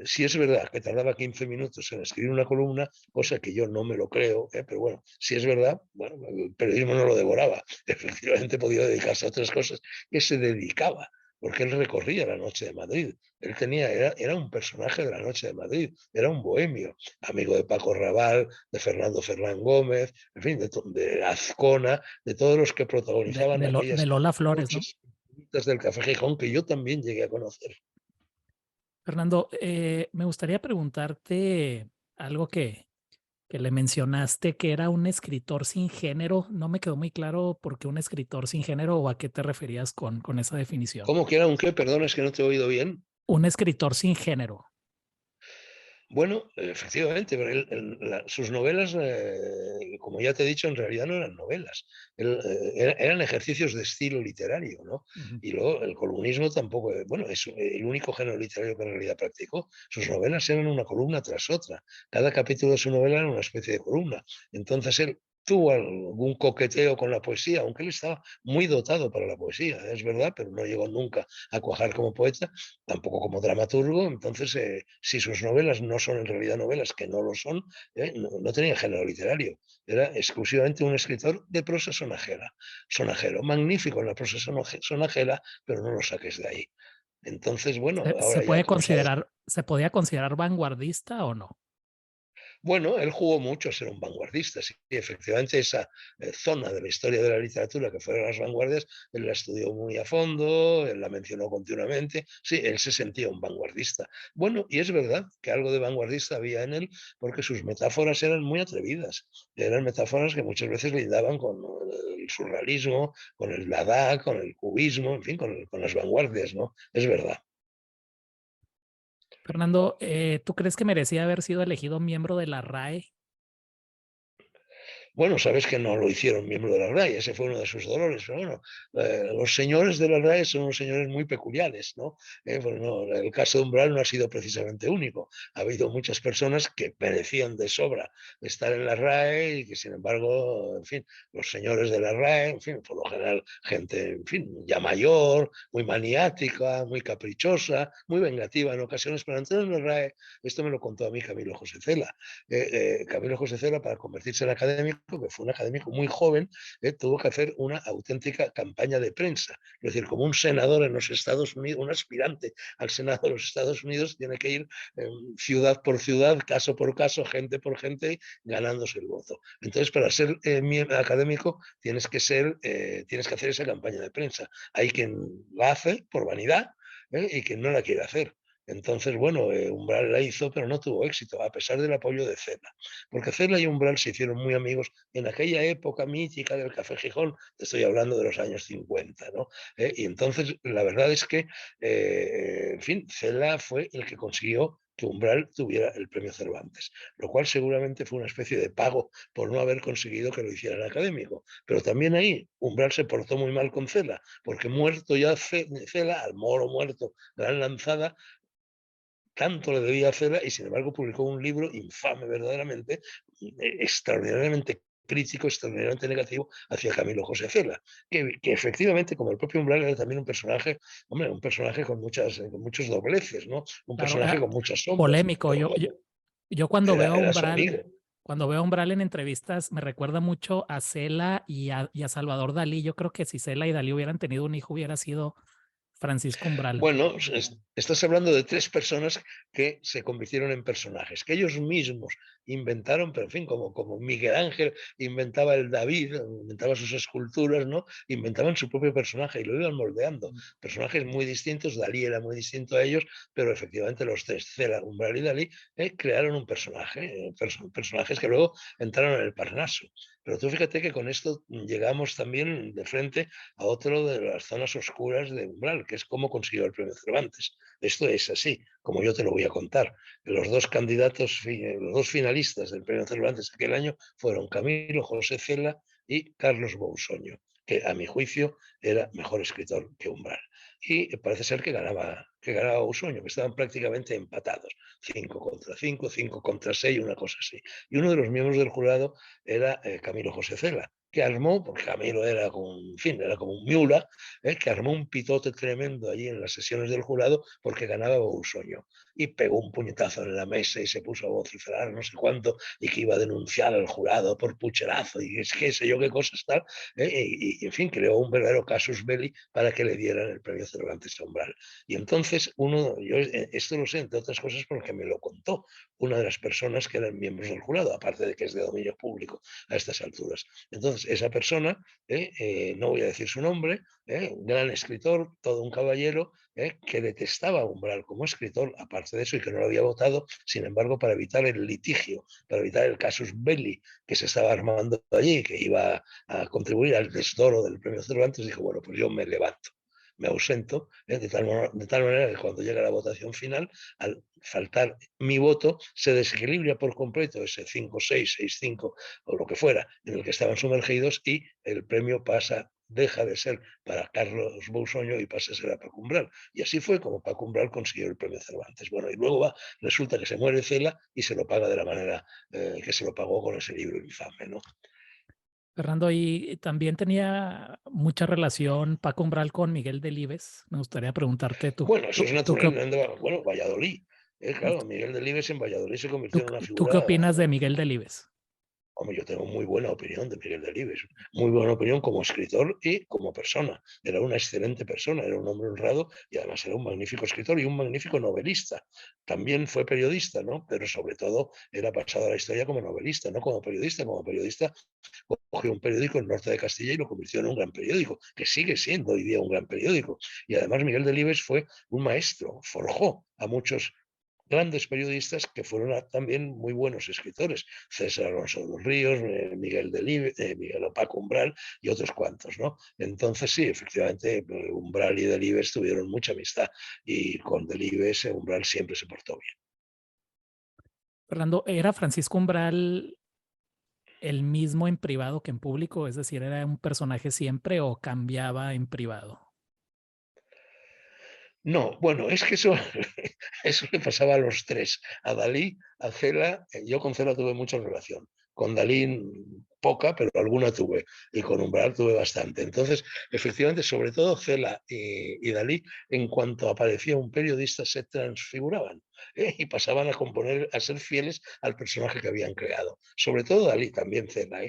si es verdad que tardaba 15 minutos en escribir una columna, cosa que yo no me lo creo, pero bueno, si es verdad, bueno, el periodismo no lo devoraba, efectivamente podía dedicarse a otras cosas que se dedicaba, porque él recorría la noche de Madrid. Él era un personaje de la noche de Madrid, era un bohemio, amigo de Paco Raval, de Fernando Fernán Gómez, en fin, de Azcona, de todos los que protagonizaban De aquellas Lola Flores, ¿no? noches del Café Gijón que yo también llegué a conocer. Fernando, me gustaría preguntarte algo que le mencionaste, que era un escritor sin género. No me quedó muy claro por qué un escritor sin género o a qué te referías con esa definición. ¿Cómo que era un qué? Perdón, es que no te he oído bien. Un escritor sin género. Bueno, efectivamente, pero sus novelas, como ya te he dicho, en realidad no eran novelas, eran ejercicios de estilo literario, ¿no? Ujú. Y luego el columnismo tampoco, bueno, es el único género literario que en realidad practicó. Sus novelas eran una columna tras otra. Cada capítulo de su novela era una especie de columna. Entonces él tuvo algún coqueteo con la poesía, aunque él estaba muy dotado para la poesía, es verdad, pero no llegó nunca a cuajar como poeta, tampoco como dramaturgo. Entonces, si sus novelas no son en realidad novelas, que no lo son, no tenía género literario. Era exclusivamente un escritor de prosa sonajero, magnífico en la prosa sonajera, pero no lo saques de ahí. Entonces, bueno, Se ahora ya puede como sabes, considerar, se podía considerar vanguardista o no? bueno, él jugó mucho a ser un vanguardista. Sí, efectivamente, esa zona de la historia de la literatura que fueron las vanguardias, él la estudió muy a fondo, él la mencionó continuamente. Sí, él se sentía un vanguardista. Bueno, y es verdad que algo de vanguardista había en él, porque sus metáforas eran muy atrevidas. Eran metáforas que muchas veces lindaban con el surrealismo, con el dada, con el cubismo, en fin, con las vanguardias, ¿no? Es verdad. Fernando, ¿tú crees que merecía haber sido elegido miembro de la RAE? Bueno, sabes que no lo hicieron miembro de la RAE, ese fue uno de sus dolores, pero bueno, los señores de la RAE son unos señores muy peculiares, ¿no? Pues no, el caso de Umbral no ha sido precisamente único. Ha habido muchas personas que merecían de sobra estar en la RAE y que, sin embargo, en fin, los señores de la RAE, en fin, por lo general, gente, en fin, ya mayor, muy maniática, muy caprichosa, muy vengativa en ocasiones, pero entrar en la RAE, esto me lo contó a mí Camilo José Cela. Camilo José Cela, para convertirse en académico, que fue un académico muy joven, tuvo que hacer una auténtica campaña de prensa. Es decir, como un senador en los Estados Unidos, un aspirante al Senado de los Estados Unidos, tiene que ir ciudad por ciudad, caso por caso, gente por gente, ganándose el voto. Entonces, para ser académico, tienes que hacer esa campaña de prensa. Hay quien la hace por vanidad, y quien no la quiere hacer. Entonces, bueno, Umbral la hizo, pero no tuvo éxito, a pesar del apoyo de Cela. Porque Cela y Umbral se hicieron muy amigos en aquella época mítica del Café Gijón, te estoy hablando de los años 50, ¿no? Y entonces, la verdad es que, en fin, Cela fue el que consiguió que Umbral tuviera el premio Cervantes, lo cual seguramente fue una especie de pago por no haber conseguido que lo hicieran académico. Pero también ahí Umbral se portó muy mal con Cela, porque muerto ya Cela, al moro muerto, gran lanzada, tanto le debía a Cela y sin embargo publicó un libro infame verdaderamente, extraordinariamente crítico, extraordinariamente negativo hacia Camilo José Cela, que efectivamente, como el propio Umbral, era también un personaje, hombre, un personaje con muchos dobleces, ¿no? Un Claro, personaje con muchas sombras, polémico. pero bueno, Yo cuando veo a era su Umbral, amigo. cuando veo a Umbral en entrevistas, me recuerda mucho a Cela y a Salvador Dalí. Yo creo que si Cela y Dalí hubieran tenido un hijo, hubiera sido Francisco Umbral. Bueno, estás hablando de tres personas que se convirtieron en personajes, que ellos mismos inventaron, pero en fin, como Miguel Ángel inventaba el David, inventaba sus esculturas, ¿no? Inventaban su propio personaje y lo iban moldeando. Personajes muy distintos, Dalí era muy distinto a ellos, pero efectivamente los tres, Cela, Umbral y Dalí, crearon un personaje, personajes que luego entraron en el Parnaso. Pero tú fíjate que con esto llegamos también de frente a otro de las zonas oscuras de Umbral, que es cómo consiguió el premio Cervantes. Esto es así, como yo te lo voy a contar. Los dos candidatos, los dos finalistas del premio Cervantes aquel año fueron Camilo José Cela y Carlos Bousoño, que a mi juicio era mejor escritor que Umbral. Y parece ser que ganaba Bousoño, que estaban prácticamente empatados, 5 contra 5, 5 contra 6, una cosa así. Y uno de los miembros del jurado era Camilo José Cela, que armó, porque Camilo era como, en fin, era como un miula, que armó un pitote tremendo allí en las sesiones del jurado porque ganaba Bousoño. Y pegó un puñetazo en la mesa y se puso a vociferar no sé cuánto y que iba a denunciar al jurado por pucherazo y es que sé yo qué cosas tal. En fin, creó un verdadero casus belli para que le dieran el premio Cervantes a Umbral. Y entonces yo esto lo sé, entre otras cosas, porque me lo contó una de las personas que eran miembros del jurado, aparte de que es de dominio público a estas alturas. Entonces, esa persona, no voy a decir su nombre, un gran escritor, todo un caballero, que detestaba a Umbral como escritor, aparte de eso, y que no lo había votado, sin embargo, para evitar el litigio, para evitar el casus belli que se estaba armando allí, que iba a contribuir al desdoro del premio Cervantes, dijo, bueno, pues yo me levanto. me ausento, de tal manera que cuando llega la votación final, al faltar mi voto, se desequilibra por completo ese 5-6, 6-5 o lo que fuera en el que estaban sumergidos y el premio deja de ser para Carlos Bousoño y pasa a ser a Paco Umbral. Y así fue como Paco Umbral consiguió el premio Cervantes. Bueno, y luego resulta que se muere Cela y se lo paga de la manera que se lo pagó con ese libro infame, ¿no? Fernando, y también tenía mucha relación Paco Umbral con Miguel Delibes. Me gustaría preguntarte, Bueno, eso es tú qué, natural. Bueno, Valladolid. Claro, Miguel Delibes en Valladolid se convirtió en una tú qué figura. opinas de Miguel Delibes? Hombre, yo tengo muy buena opinión de Miguel Delibes, muy buena opinión como escritor y como persona. Era una excelente persona, era un hombre honrado y además era un magnífico escritor y un magnífico novelista. También fue periodista, ¿no? Pero sobre todo era pasado a la historia como novelista, no como periodista. Como periodista cogió un periódico en el norte de Castilla y lo convirtió en un gran periódico, que sigue siendo hoy día un gran periódico. Y además Miguel Delibes fue un maestro, forjó a muchos grandes periodistas que fueron también muy buenos escritores, César Alonso de los Ríos, Miguel Delibes, Miguel Paco Umbral y otros cuantos, ¿no? Entonces sí, efectivamente, Umbral y Delibes tuvieron mucha amistad y con Delibes Umbral siempre se portó bien. Fernando, ¿era Francisco Umbral el mismo en privado que en público? Es decir, ¿era un personaje siempre o cambiaba en privado? No, bueno, es que eso, eso le pasaba a los tres, a Dalí, a Cela. Yo con Cela tuve mucha relación, con Dalí poca, pero alguna tuve, y con Umbral tuve bastante. Entonces, efectivamente, sobre todo Cela y Dalí, en cuanto aparecía un periodista, se transfiguraban, y pasaban a componer, a ser fieles al personaje que habían creado. Sobre todo Dalí, también Cela,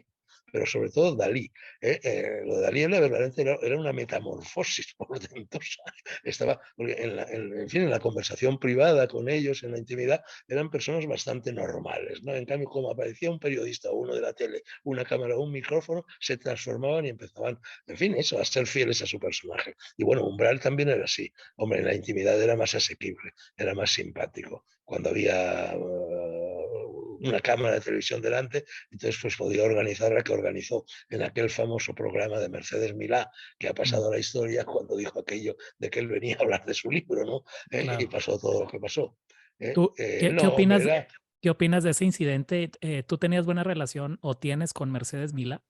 pero sobre todo Dalí. Lo de Dalí verdaderamente era una metamorfosis portentosa. Estaba, en fin, en la conversación privada con ellos, en la intimidad, eran personas bastante normales, ¿no? En cambio, como aparecía un periodista o uno de la tele, una cámara o un micrófono, se transformaban y empezaban, en fin, eso, a ser fieles a su personaje. Y bueno, Umbral también era así. Hombre, en la intimidad era más asequible, era más simpático. Cuando había una cámara de televisión delante, entonces pues podía organizar la que organizó en aquel famoso programa de Mercedes Milá, que ha Mm, pasado a la historia cuando dijo aquello de que él venía a hablar de su libro, ¿no? Y claro. pasó todo lo que pasó. ¿Tú qué No, hombre, opinas, qué opinas de ese incidente? ¿Tú tenías buena relación o tienes con Mercedes Milá?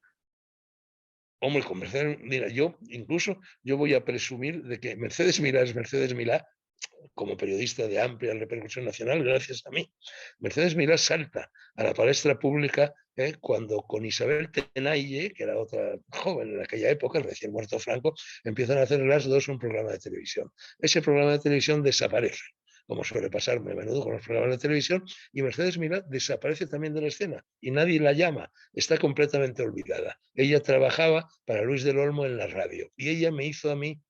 hombre, con Mercedes, mira, yo voy a presumir de que Mercedes Milá es Mercedes Milá como periodista de amplia repercusión nacional gracias a mí. Mercedes Milá salta a la palestra pública cuando con Isabel Tenaille, que era otra joven en aquella época, recién muerto Franco, empiezan a hacer las dos un programa de televisión. Ese programa de televisión desaparece, como suele pasarme a menudo con los programas de televisión, y Mercedes Milá desaparece también de la escena y nadie la llama, está completamente olvidada. Ella trabajaba para Luis del Olmo en la radio y ella me hizo a mí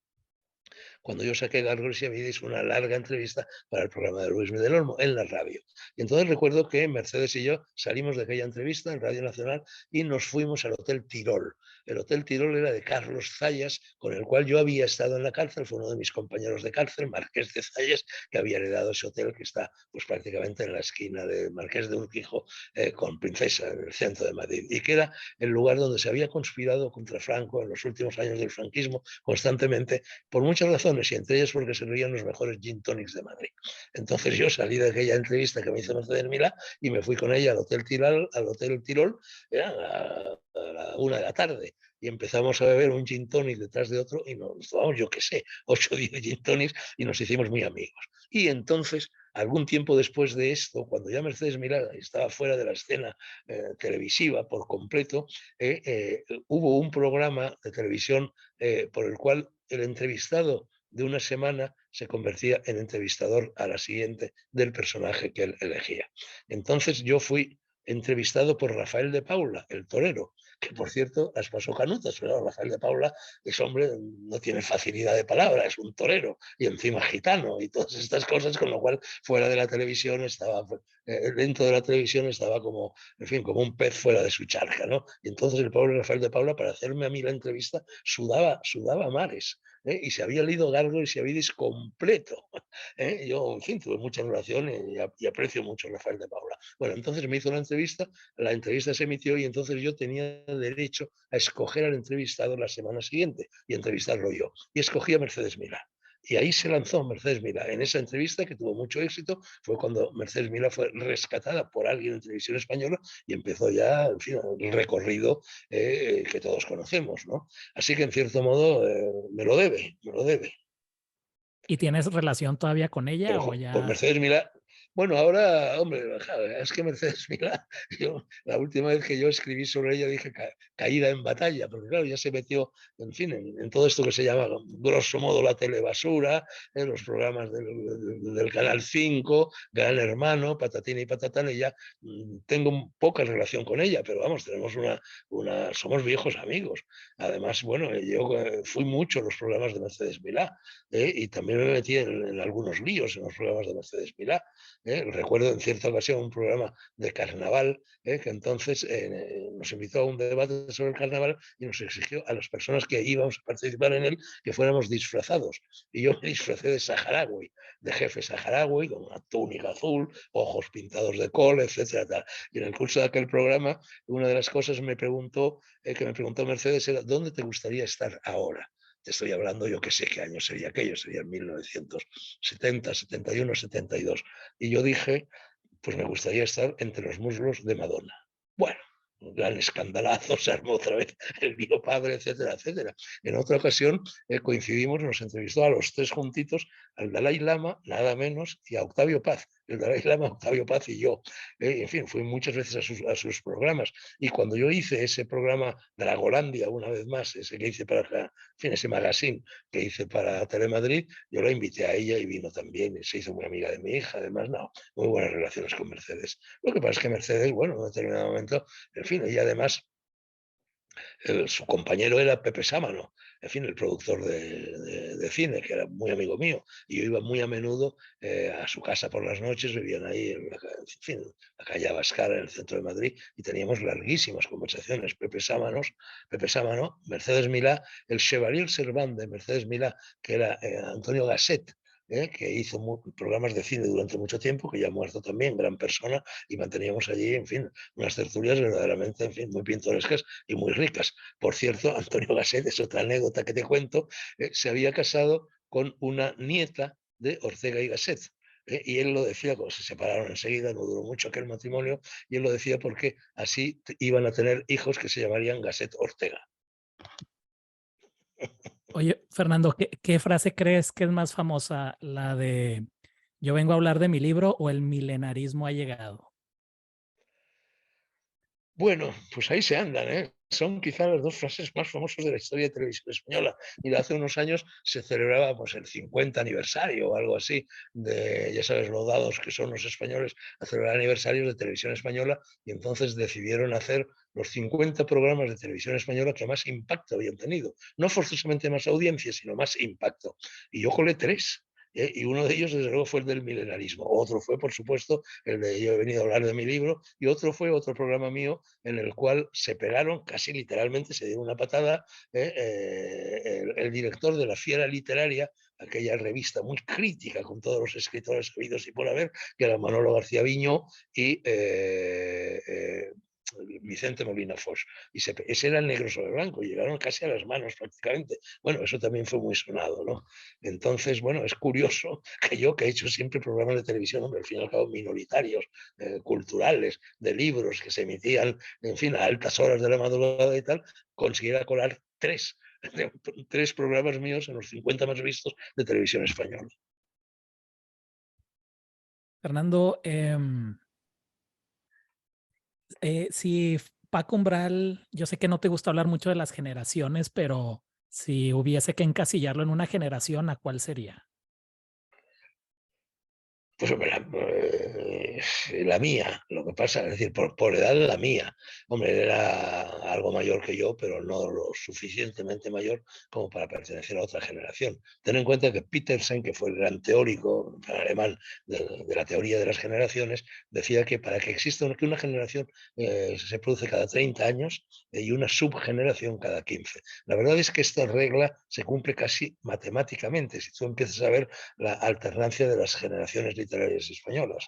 cuando yo saqué Gargoyles y Amidis, una larga entrevista para el programa de Luis del Olmo en la radio. Y entonces recuerdo que Mercedes y yo salimos de aquella entrevista en Radio Nacional y nos fuimos al Hotel Tirol. El Hotel Tirol era de Carlos Zayas, con el cual yo había estado en la cárcel, fue uno de mis compañeros de cárcel, Marqués de Zayas, que había heredado ese hotel que está pues prácticamente en la esquina de Marqués de Urquijo con Princesa, en el centro de Madrid, y que era el lugar donde se había conspirado contra Franco en los últimos años del franquismo constantemente, por muchas razones, y entre ellas porque se servían los mejores gin tonics de Madrid. Entonces yo salí de aquella entrevista que me hizo Mercedes Milá y me fui con ella al Hotel Tirol, era a la 1 de la tarde, y empezamos a beber un gin tonic detrás de otro y nos tomamos, yo qué sé, 8 o 10 gin tonics y nos hicimos muy amigos. Y entonces, algún tiempo después de esto, cuando ya Mercedes Milá estaba fuera de la escena televisiva por completo, hubo un programa de televisión por el cual el entrevistado de una semana se convertía en entrevistador a la siguiente del personaje que él elegía. Entonces yo fui entrevistado por Rafael de Paula, el torero, que por cierto las pasó canutas, pero Rafael de Paula es hombre, no tiene facilidad de palabra, es un torero y encima gitano y todas estas cosas, con lo cual fuera de la televisión estaba, dentro de la televisión estaba como, en fin, como un pez fuera de su charca, ¿no? Y entonces el pobre Rafael de Paula, para hacerme a mí la entrevista, sudaba mares. Y se había leído Gargoyles y Amidis completo. Yo, en fin, tuve mucha relación y aprecio mucho a Rafael de Paula. Bueno, entonces me hizo la entrevista se emitió y entonces yo tenía derecho a escoger al entrevistado la semana siguiente y entrevistarlo yo. Y escogí a Mercedes Milá. Y ahí se lanzó Mercedes Milá. En esa entrevista, que tuvo mucho éxito, fue cuando Mercedes Milá fue rescatada por alguien en televisión española y empezó ya, en fin, el recorrido que todos conocemos, ¿no? Así que, en cierto modo, me lo debe, me lo debe. ¿Y tienes relación todavía con ella Pero o con ya? Mercedes Milá, bueno, ahora, hombre, es que Mercedes Milá, la última vez que yo escribí sobre ella dije caída en batalla, porque claro, ya se metió, en fin, en todo esto que se llama, grosso modo, la telebasura, en los programas del Canal 5, Gran Hermano, Patatín y Patatán, y ya tengo poca relación con ella, pero vamos, tenemos somos viejos amigos. Además, bueno, yo fui mucho a los programas de Mercedes Milá, y también me metí en algunos líos en los programas de Mercedes Milá. Recuerdo en cierta ocasión un programa de carnaval que entonces nos invitó a un debate sobre el carnaval y nos exigió a las personas que íbamos a participar en él que fuéramos disfrazados. Y yo me disfracé de saharaui, de jefe saharaui, con una túnica azul, ojos pintados de col, etcétera. Tal. Y en el curso de aquel programa, una de las cosas que me preguntó Mercedes era: ¿dónde te gustaría estar ahora? Te estoy hablando, yo que sé qué año sería aquello, sería 1970, 71, 72. Y yo dije, pues me gustaría estar entre los muslos de Madonna. Bueno, un gran escandalazo, se armó otra vez el mío padre, etcétera, etcétera. En otra ocasión coincidimos, nos entrevistó a los tres juntitos, al Dalai Lama, nada menos, y a Octavio Paz. El Dalai Lama, Octavio Paz y yo. En fin, fui muchas veces a sus programas. Y cuando yo hice ese programa Dragolandia, una vez más, ese que hice para, en fin, ese magazine que hice para Telemadrid, yo la invité a ella y vino también. Y se hizo muy amiga de mi hija, además, no, muy buenas relaciones con Mercedes. Lo que pasa es que Mercedes, bueno, en un determinado momento, en fin, ella además su compañero era Pepe Sámano, en fin, el productor de cine, que era muy amigo mío, y yo iba muy a menudo a su casa por las noches, vivían ahí en fin, la calle Abascal, en el centro de Madrid, y teníamos larguísimas conversaciones. Pepe Sámano, Mercedes Milá, el Chevalier Servant de Mercedes Milá, que era Antonio Gasset, que hizo programas de cine durante mucho tiempo, que ya ha muerto también, gran persona, y manteníamos allí, en fin, unas tertulias verdaderamente, en fin, muy pintorescas y muy ricas. Por cierto, Antonio Gasset, es otra anécdota que te cuento, se había casado con una nieta de Ortega y Gasset. Y él lo decía, como se separaron enseguida, no duró mucho aquel matrimonio, y él lo decía porque así iban a tener hijos que se llamarían Gasset Ortega. Oye, Fernando, ¿qué frase crees que es más famosa? ¿La de yo vengo a hablar de mi libro o el milenarismo ha llegado? Bueno, pues ahí se andan, ¿eh? Son quizás las dos frases más famosas de la historia de televisión española. Mira, hace unos años se celebraba pues, el 50 aniversario o algo así de, ya sabes, lo dados que son los españoles a celebrar aniversarios de televisión española, y entonces decidieron hacer los 50 programas de televisión española que más impacto habían tenido. No forzosamente más audiencia, sino más impacto. Y yo colé tres. Y uno de ellos, desde luego, fue el del milenarismo. Otro fue, por supuesto, el de Yo he venido a hablar de mi libro, y otro fue otro programa mío en el cual se pegaron, casi literalmente se dio una patada, el director de La Fiera Literaria, aquella revista muy crítica con todos los escritores habidos y por haber, que era Manolo García Viñó y Vicente Molina Foix. Ese era el negro sobre blanco, llegaron casi a las manos prácticamente. Bueno, eso también fue muy sonado, ¿no? Entonces, bueno, es curioso que yo, que he hecho siempre programas de televisión, hombre, al fin y al cabo minoritarios, culturales, de libros que se emitían, en fin, a altas horas de la madrugada y tal, consiguiera colar tres programas míos en los 50 más vistos de televisión española. Fernando, si Paco Umbral, yo sé que no te gusta hablar mucho de las generaciones, pero si hubiese que encasillarlo en una generación, ¿a cuál sería? Pues hombre, la mía, lo que pasa, es decir, por edad la mía. Hombre, él era algo mayor que yo, pero no lo suficientemente mayor como para pertenecer a otra generación. Ten en cuenta que Petersen, que fue el gran teórico alemán de la teoría de las generaciones, decía que para que exista una generación se produce cada 30 años y una subgeneración cada 15. La verdad es que esta regla se cumple casi matemáticamente. Si tú empiezas a ver la alternancia de las generaciones literarias españolas,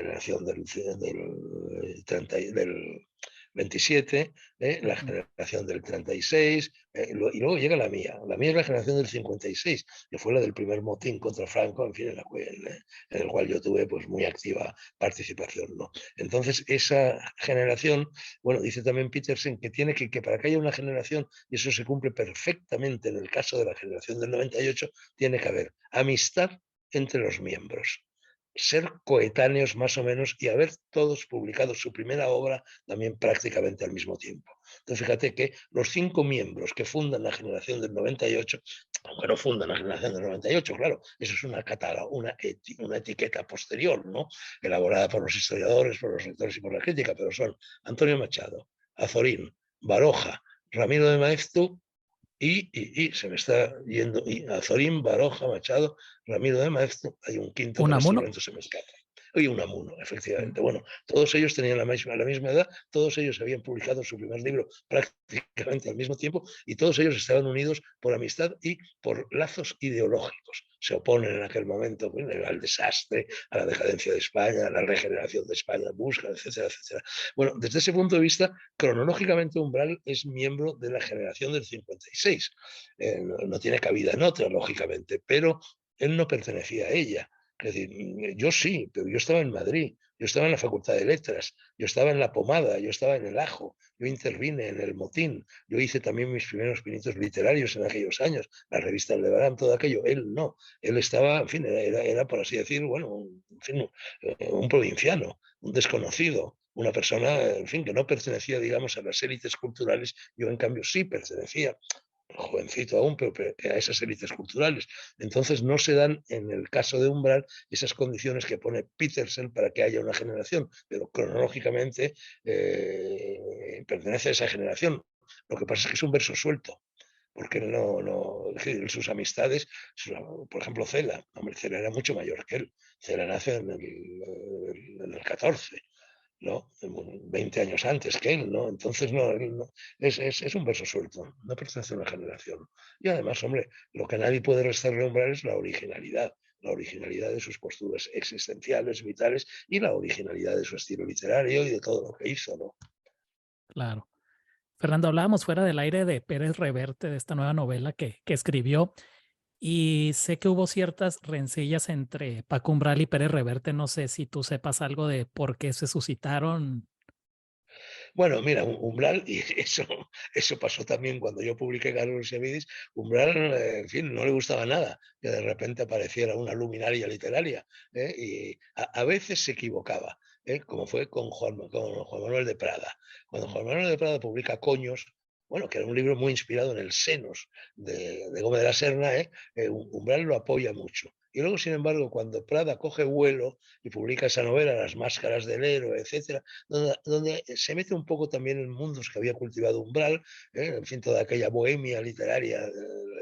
generación del 30 del 27, la generación del 36, y luego llega la mía. La mía es la generación del 56, que fue la del primer motín contra Franco, en fin, en el cual yo tuve pues muy activa participación, ¿no? Entonces, esa generación, bueno, dice también Petersen que tiene que para que haya una generación, y eso se cumple perfectamente en el caso de la generación del 98, tiene que haber amistad entre los miembros, ser coetáneos más o menos y haber todos publicado su primera obra también prácticamente al mismo tiempo. Entonces fíjate que los 5 miembros que fundan la generación del 98, aunque no fundan la generación del 98, claro, eso es una etiqueta posterior, ¿no? Elaborada por los historiadores, por los lectores y por la crítica, pero son Antonio Machado, Azorín, Baroja, Ramiro de Maeztu y se me está yendo, y Azorín, Baroja, Machado, Ramiro de Maeztu, hay un quinto que en este Unamuno. momento se me escapa. Y Unamuno, efectivamente. Bueno, todos ellos tenían la misma edad, todos ellos habían publicado su primer libro prácticamente al mismo tiempo y todos ellos estaban unidos por amistad y por lazos ideológicos. Se oponen en aquel momento al desastre, a la decadencia de España, a la regeneración de España, buscan, etcétera, etcétera. Bueno, desde ese punto de vista, cronológicamente Umbral es miembro de la generación del 56. No tiene cabida en otra, lógicamente, pero él no pertenecía a ella. Es decir, yo sí, pero yo estaba en Madrid, yo estaba en la Facultad de Letras, yo estaba en La Pomada, yo estaba en El Ajo, yo intervine en El Motín, yo hice también mis primeros pinitos literarios en aquellos años, la revista El Levarán, todo aquello. Él no, él estaba, en fin, era por así decir, bueno, en fin, un provinciano, un desconocido, una persona, en fin, que no pertenecía, digamos, a las élites culturales. Yo, en cambio, sí pertenecía, jovencito aún, pero a esas élites culturales. Entonces no se dan en el caso de Umbral esas condiciones que pone Petersen para que haya una generación, pero cronológicamente pertenece a esa generación. Lo que pasa es que es un verso suelto, porque sus amistades, por ejemplo, Cela, hombre, Cela era mucho mayor que él. Cela nace en el 14, ¿no? 20 años antes que él, ¿no? Entonces, es un verso suelto, no pertenece a una generación. Y además, hombre, lo que nadie puede restarle a Umbral es la originalidad de sus posturas existenciales, vitales, y la originalidad de su estilo literario y de todo lo que hizo, ¿no? Claro. Fernando, hablábamos fuera del aire de Pérez Reverte, de esta nueva novela que escribió, y sé que hubo ciertas rencillas entre Paco Umbral y Pérez Reverte. No sé si tú sepas algo de por qué se suscitaron. Bueno, mira, Umbral, y eso pasó también cuando yo publiqué Carlos Sevidis. Umbral, en fin, no le gustaba nada que de repente apareciera una luminaria literaria, y a veces se equivocaba, como fue con Juan Manuel de Prada. Cuando Juan Manuel de Prada publica Coños, bueno, que era un libro muy inspirado en el Senos de Gómez de la Serna, Umbral lo apoya mucho. Y luego, sin embargo, cuando Prada coge vuelo y publica esa novela, Las máscaras del héroe, etcétera, donde se mete un poco también en mundos que había cultivado Umbral, en fin, toda aquella bohemia literaria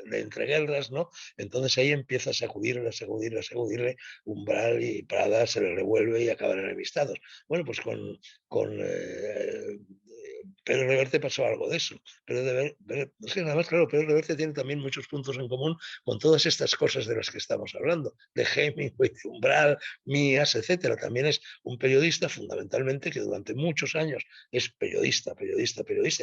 de entreguerras, ¿no? Entonces ahí empieza a sacudirle, Umbral y Prada se le revuelve y acaban enemistados. Bueno, pues con Pedro Reverte pasó algo de eso. Es que además, claro, Pedro Reverte tiene también muchos puntos en común con todas estas cosas de las que estamos hablando, de Hemingway, de Umbral, mías, etcétera. También es un periodista fundamentalmente que durante muchos años es periodista,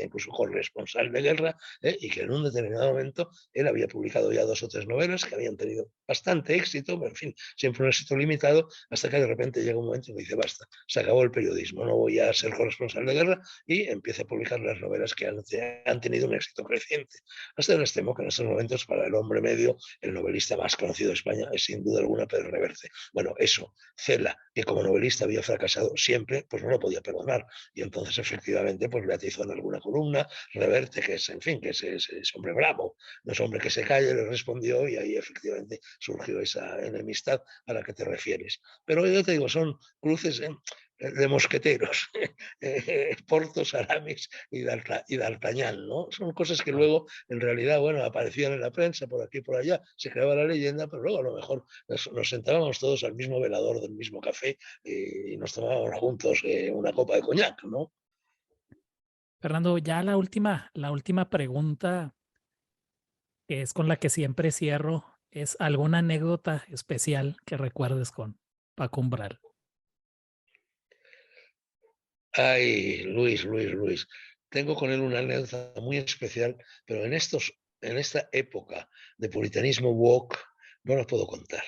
incluso corresponsal de guerra, y que en un determinado momento él había publicado ya 2 o 3 novelas que habían tenido bastante éxito, pero en fin, siempre un éxito limitado, hasta que de repente llega un momento y me dice, basta, se acabó el periodismo, no voy a ser corresponsal de guerra, y empieza a publicar las novelas que han tenido un éxito creciente. Hasta el extremo que en estos momentos, para el hombre medio, el novelista más conocido de España es sin duda alguna Pedro Reverte. Bueno, eso, Cela, que como novelista había fracasado siempre, pues no lo podía perdonar. Y entonces, efectivamente, pues le atizó en alguna columna. Reverte, que es, en fin, que es hombre bravo, no es hombre que se calle, le respondió, y ahí efectivamente surgió esa enemistad a la que te refieres. Pero yo te digo, son cruces de mosqueteros, Porthos, Aramis y D'Artagnan, ¿no? Son cosas que luego, en realidad, bueno, aparecían en la prensa, por aquí y por allá, se creaba la leyenda, pero luego a lo mejor nos sentábamos todos al mismo velador del mismo café, y nos tomábamos juntos una copa de coñac, ¿no? Fernando, ya la última pregunta, que es con la que siempre cierro, es alguna anécdota especial que recuerdes con Paco Umbral. Ay, Luis. Tengo con él una anécdota muy especial, pero en esta época de puritanismo woke no la puedo contar.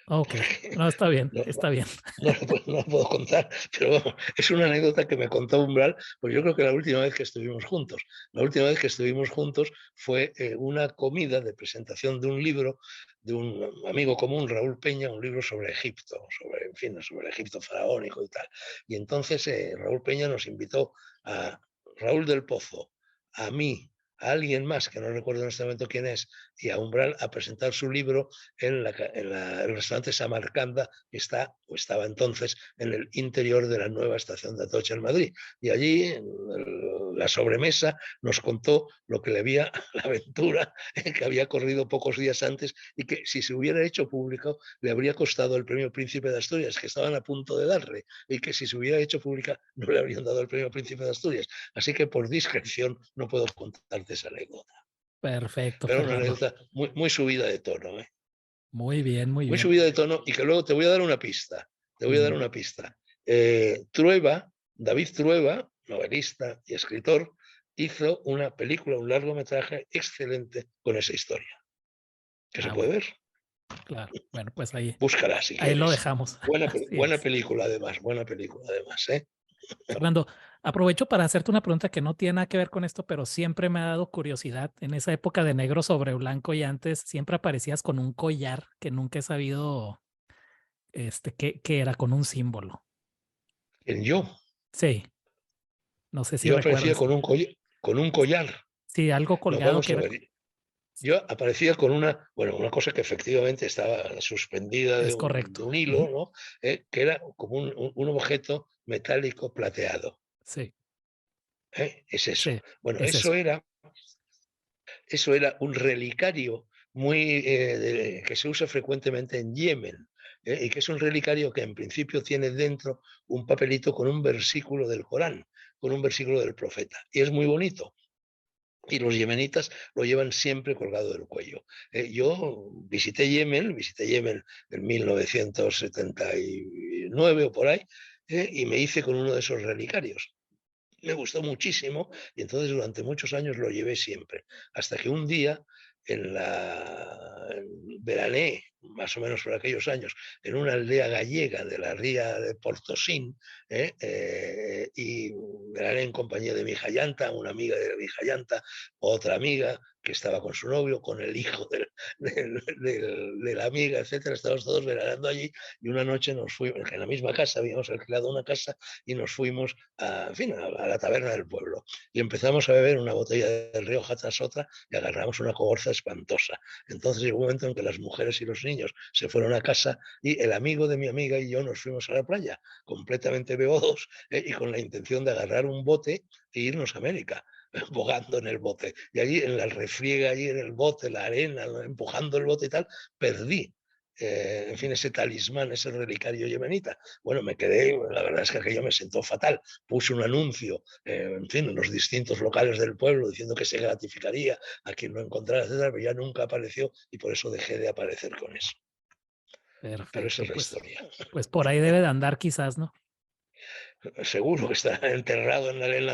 Ok, Porque no, está bien, no, está bien. no la puedo contar, pero vamos, es una anécdota que me contó Umbral, pues yo creo que la última vez que estuvimos juntos. La última vez que estuvimos juntos fue una comida de presentación de un libro de un amigo común, Raúl Peña, un libro sobre Egipto, sobre, en fin, sobre el Egipto faraónico y tal. Y entonces Raúl Peña nos invitó a Raúl del Pozo, a mí, a alguien más, que no recuerdo en este momento quién es, y a Umbral a presentar su libro el restaurante Samarcanda, que está, o estaba entonces, en el interior de la nueva estación de Atocha en Madrid. Y allí, en la sobremesa, nos contó lo que le había, la aventura que había corrido pocos días antes y que si se hubiera hecho público le habría costado el premio Príncipe de Asturias, que estaban a punto de darle, y que si se hubiera hecho pública no le habrían dado el premio Príncipe de Asturias. Así que por discreción no puedo contarte esa anécdota. Perfecto, Pero una Fernando. anécdota muy subida de tono, ¿eh? Muy bien, muy Muy bien. subida de tono y que luego te voy a dar una pista. Te voy a dar Dime. una pista. David Trueba, novelista y escritor, hizo una película, un largometraje excelente con esa historia, que se Ah, puede bueno, ver. claro. Bueno, pues Búscala si ahí lo quieres. dejamos. Así Buena es. película además, ¿eh? Fernando, aprovecho para hacerte una pregunta que no tiene nada que ver con esto, pero siempre me ha dado curiosidad. En esa época de negro sobre blanco y antes, siempre aparecías con un collar que nunca he sabido qué era, con un símbolo. En yo, Sí, no sé si yo aparecía recuerdas. con un collar. Sí, algo No, colgado que vamos a era. ver. Yo aparecía con una cosa que efectivamente estaba suspendida Es de correcto. un hilo, Ujú. ¿no? Que era como un objeto metálico plateado. Sí, Es eso. sí, Bueno, es eso. eso era un relicario que se usa frecuentemente en Yemen, y que es un relicario que en principio tiene dentro un papelito con un versículo del Corán, con un versículo del profeta. Y es muy bonito. Y los yemenitas lo llevan siempre colgado del cuello. Yo visité Yemen en 1979 o por ahí, y me hice con uno de esos relicarios. Me gustó muchísimo y entonces durante muchos años lo llevé siempre. Hasta que un día, verané, más o menos por aquellos años, en una aldea gallega de la ría de Portosín, y verané en compañía de mi hija Yanta, una amiga de mi hija Yanta, otra amiga que estaba con su novio, con el hijo de la amiga, etcétera. Estábamos todos veranando allí y una noche nos fuimos, en la misma casa, habíamos alquilado una casa y nos fuimos en fin, a la taberna del pueblo. Y empezamos a beber una botella del Rioja tras otra y agarramos una cogorza espantosa. Entonces llegó un momento en que las mujeres y los niños se fueron a casa y el amigo de mi amiga y yo nos fuimos a la playa, completamente beodos, y con la intención de agarrar un bote e irnos a América bogando en el bote. Y allí en la refriega, allí en el bote, la arena, empujando el bote y tal, perdí en fin, ese talismán, ese relicario yemenita. Bueno, me quedé, la verdad es que aquello me sentó fatal. Puse un anuncio, en fin, en los distintos locales del pueblo diciendo que se gratificaría a quien lo encontrara, etcétera, pero ya nunca apareció y por eso dejé de aparecer con eso. Pero esa Perfecto. es la Pues, historia. pues por ahí debe de andar quizás, ¿no? Seguro que está enterrado en la arena,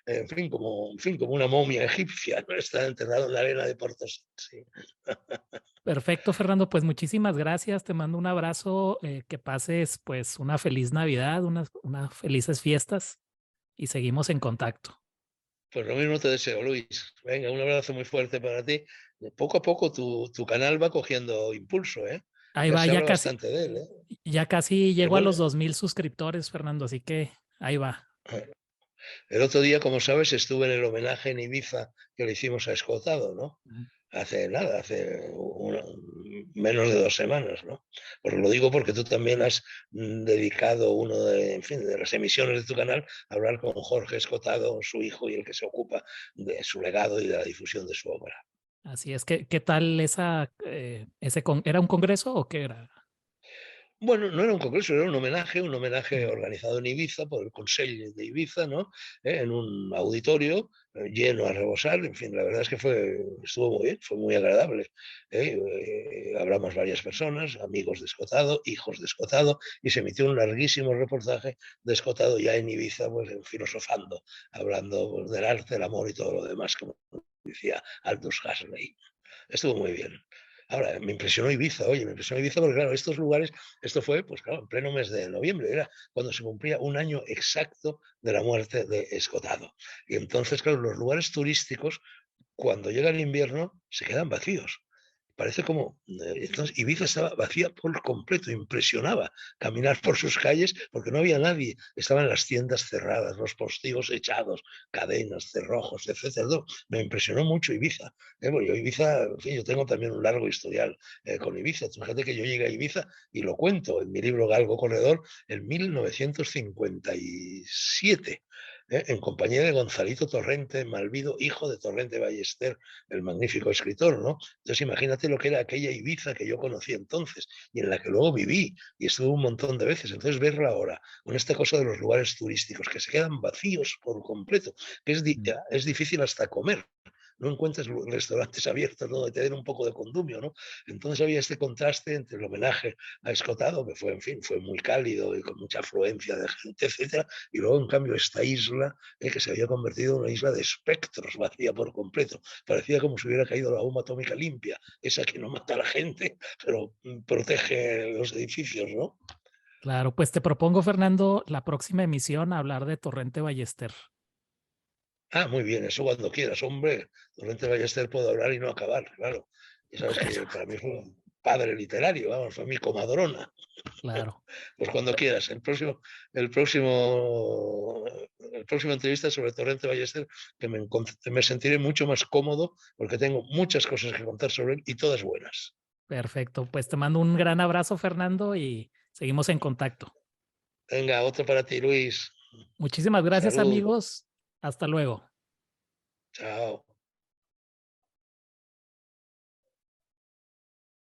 en fin, como una momia egipcia, ¿no? Está enterrado en la arena de Portos. Sí. Perfecto, Fernando. Pues muchísimas gracias. Te mando un abrazo. Que pases pues una feliz Navidad, unas felices fiestas y seguimos en contacto. Pues lo mismo te deseo, Luis. Venga, un abrazo muy fuerte para ti. Poco a poco tu canal va cogiendo impulso, ¿eh? Ahí Ya va, se habla bastante de él, ¿eh? ya casi El, llego a bueno, los 2000 suscriptores, Fernando, así que ahí va. el otro día, como sabes, estuve en el homenaje en Ibiza que le hicimos a Escotado, ¿no? Ujú. Hace nada, menos de 2 semanas, ¿no? Pues lo digo porque tú también has dedicado en fin, de las emisiones de tu canal a hablar con Jorge Escotado, su hijo, y el que se ocupa de su legado y de la difusión de su obra. Así es que, ¿qué tal era un congreso o qué era? Bueno, no era un congreso, era un homenaje Mm. organizado en Ibiza por el Consell de Ibiza, ¿no? En un auditorio lleno a rebosar. En fin, la verdad es que estuvo muy bien, fue muy agradable. Hablamos varias personas, amigos de Escotado, hijos de Escotado, y se emitió un larguísimo reportaje de Escotado ya en Ibiza, pues filosofando, hablando pues, del arte, el amor y todo lo demás, como decía Aldous Huxley. Estuvo muy bien. Ahora, me impresionó Ibiza, oye, me impresionó Ibiza porque, claro, estos lugares, esto fue, pues claro, en pleno mes de noviembre, era cuando se cumplía un año exacto de la muerte de Escotado. Y entonces, claro, los lugares turísticos, cuando llega el invierno, se quedan vacíos. Parece como, entonces Ibiza estaba vacía por completo, impresionaba caminar por sus calles porque no había nadie, estaban las tiendas cerradas, los postigos echados, cadenas, cerrojos, etcétera. No, me impresionó mucho Ibiza. Bueno, yo Ibiza, en fin, yo tengo también un largo historial con Ibiza. Fíjate que yo llegué a Ibiza y lo cuento en mi libro Galgo Corredor en 1957. En compañía de Gonzalito Torrente Malvido, hijo de Torrente Ballester, el magnífico escritor, ¿no? Entonces imagínate lo que era aquella Ibiza que yo conocí entonces y en la que luego viví y estuve un montón de veces. Entonces verla ahora con esta cosa de los lugares turísticos que se quedan vacíos por completo, que Mm. es difícil hasta comer. No encuentras restaurantes abiertos donde te den un poco de condumio, ¿no? Entonces había este contraste entre el homenaje a Escotado, que fue, en fin, fue muy cálido y con mucha afluencia de gente, etcétera, y luego, en cambio, esta isla, que se había convertido en una isla de espectros, vacía por completo. Parecía como si hubiera caído la bomba atómica limpia, esa que no mata a la gente, pero protege los edificios, ¿no? Claro, pues te propongo, Fernando, la próxima emisión hablar de Torrente Ballester. Ah, muy bien, eso cuando quieras, hombre. Torrente Ballester puedo hablar y no acabar, claro. Ya sabes Bueno, que para mí fue un padre literario, vamos, fue mi comadrona. claro. Pues cuando quieras. El próximo entrevista sobre Torrente Ballester, me sentiré mucho más cómodo porque tengo muchas cosas que contar sobre él y todas buenas. Perfecto. Pues te mando un gran abrazo, Fernando, y seguimos en contacto. Venga, otro para ti, Luis. Muchísimas gracias, Salud. amigos. Hasta luego. Chao.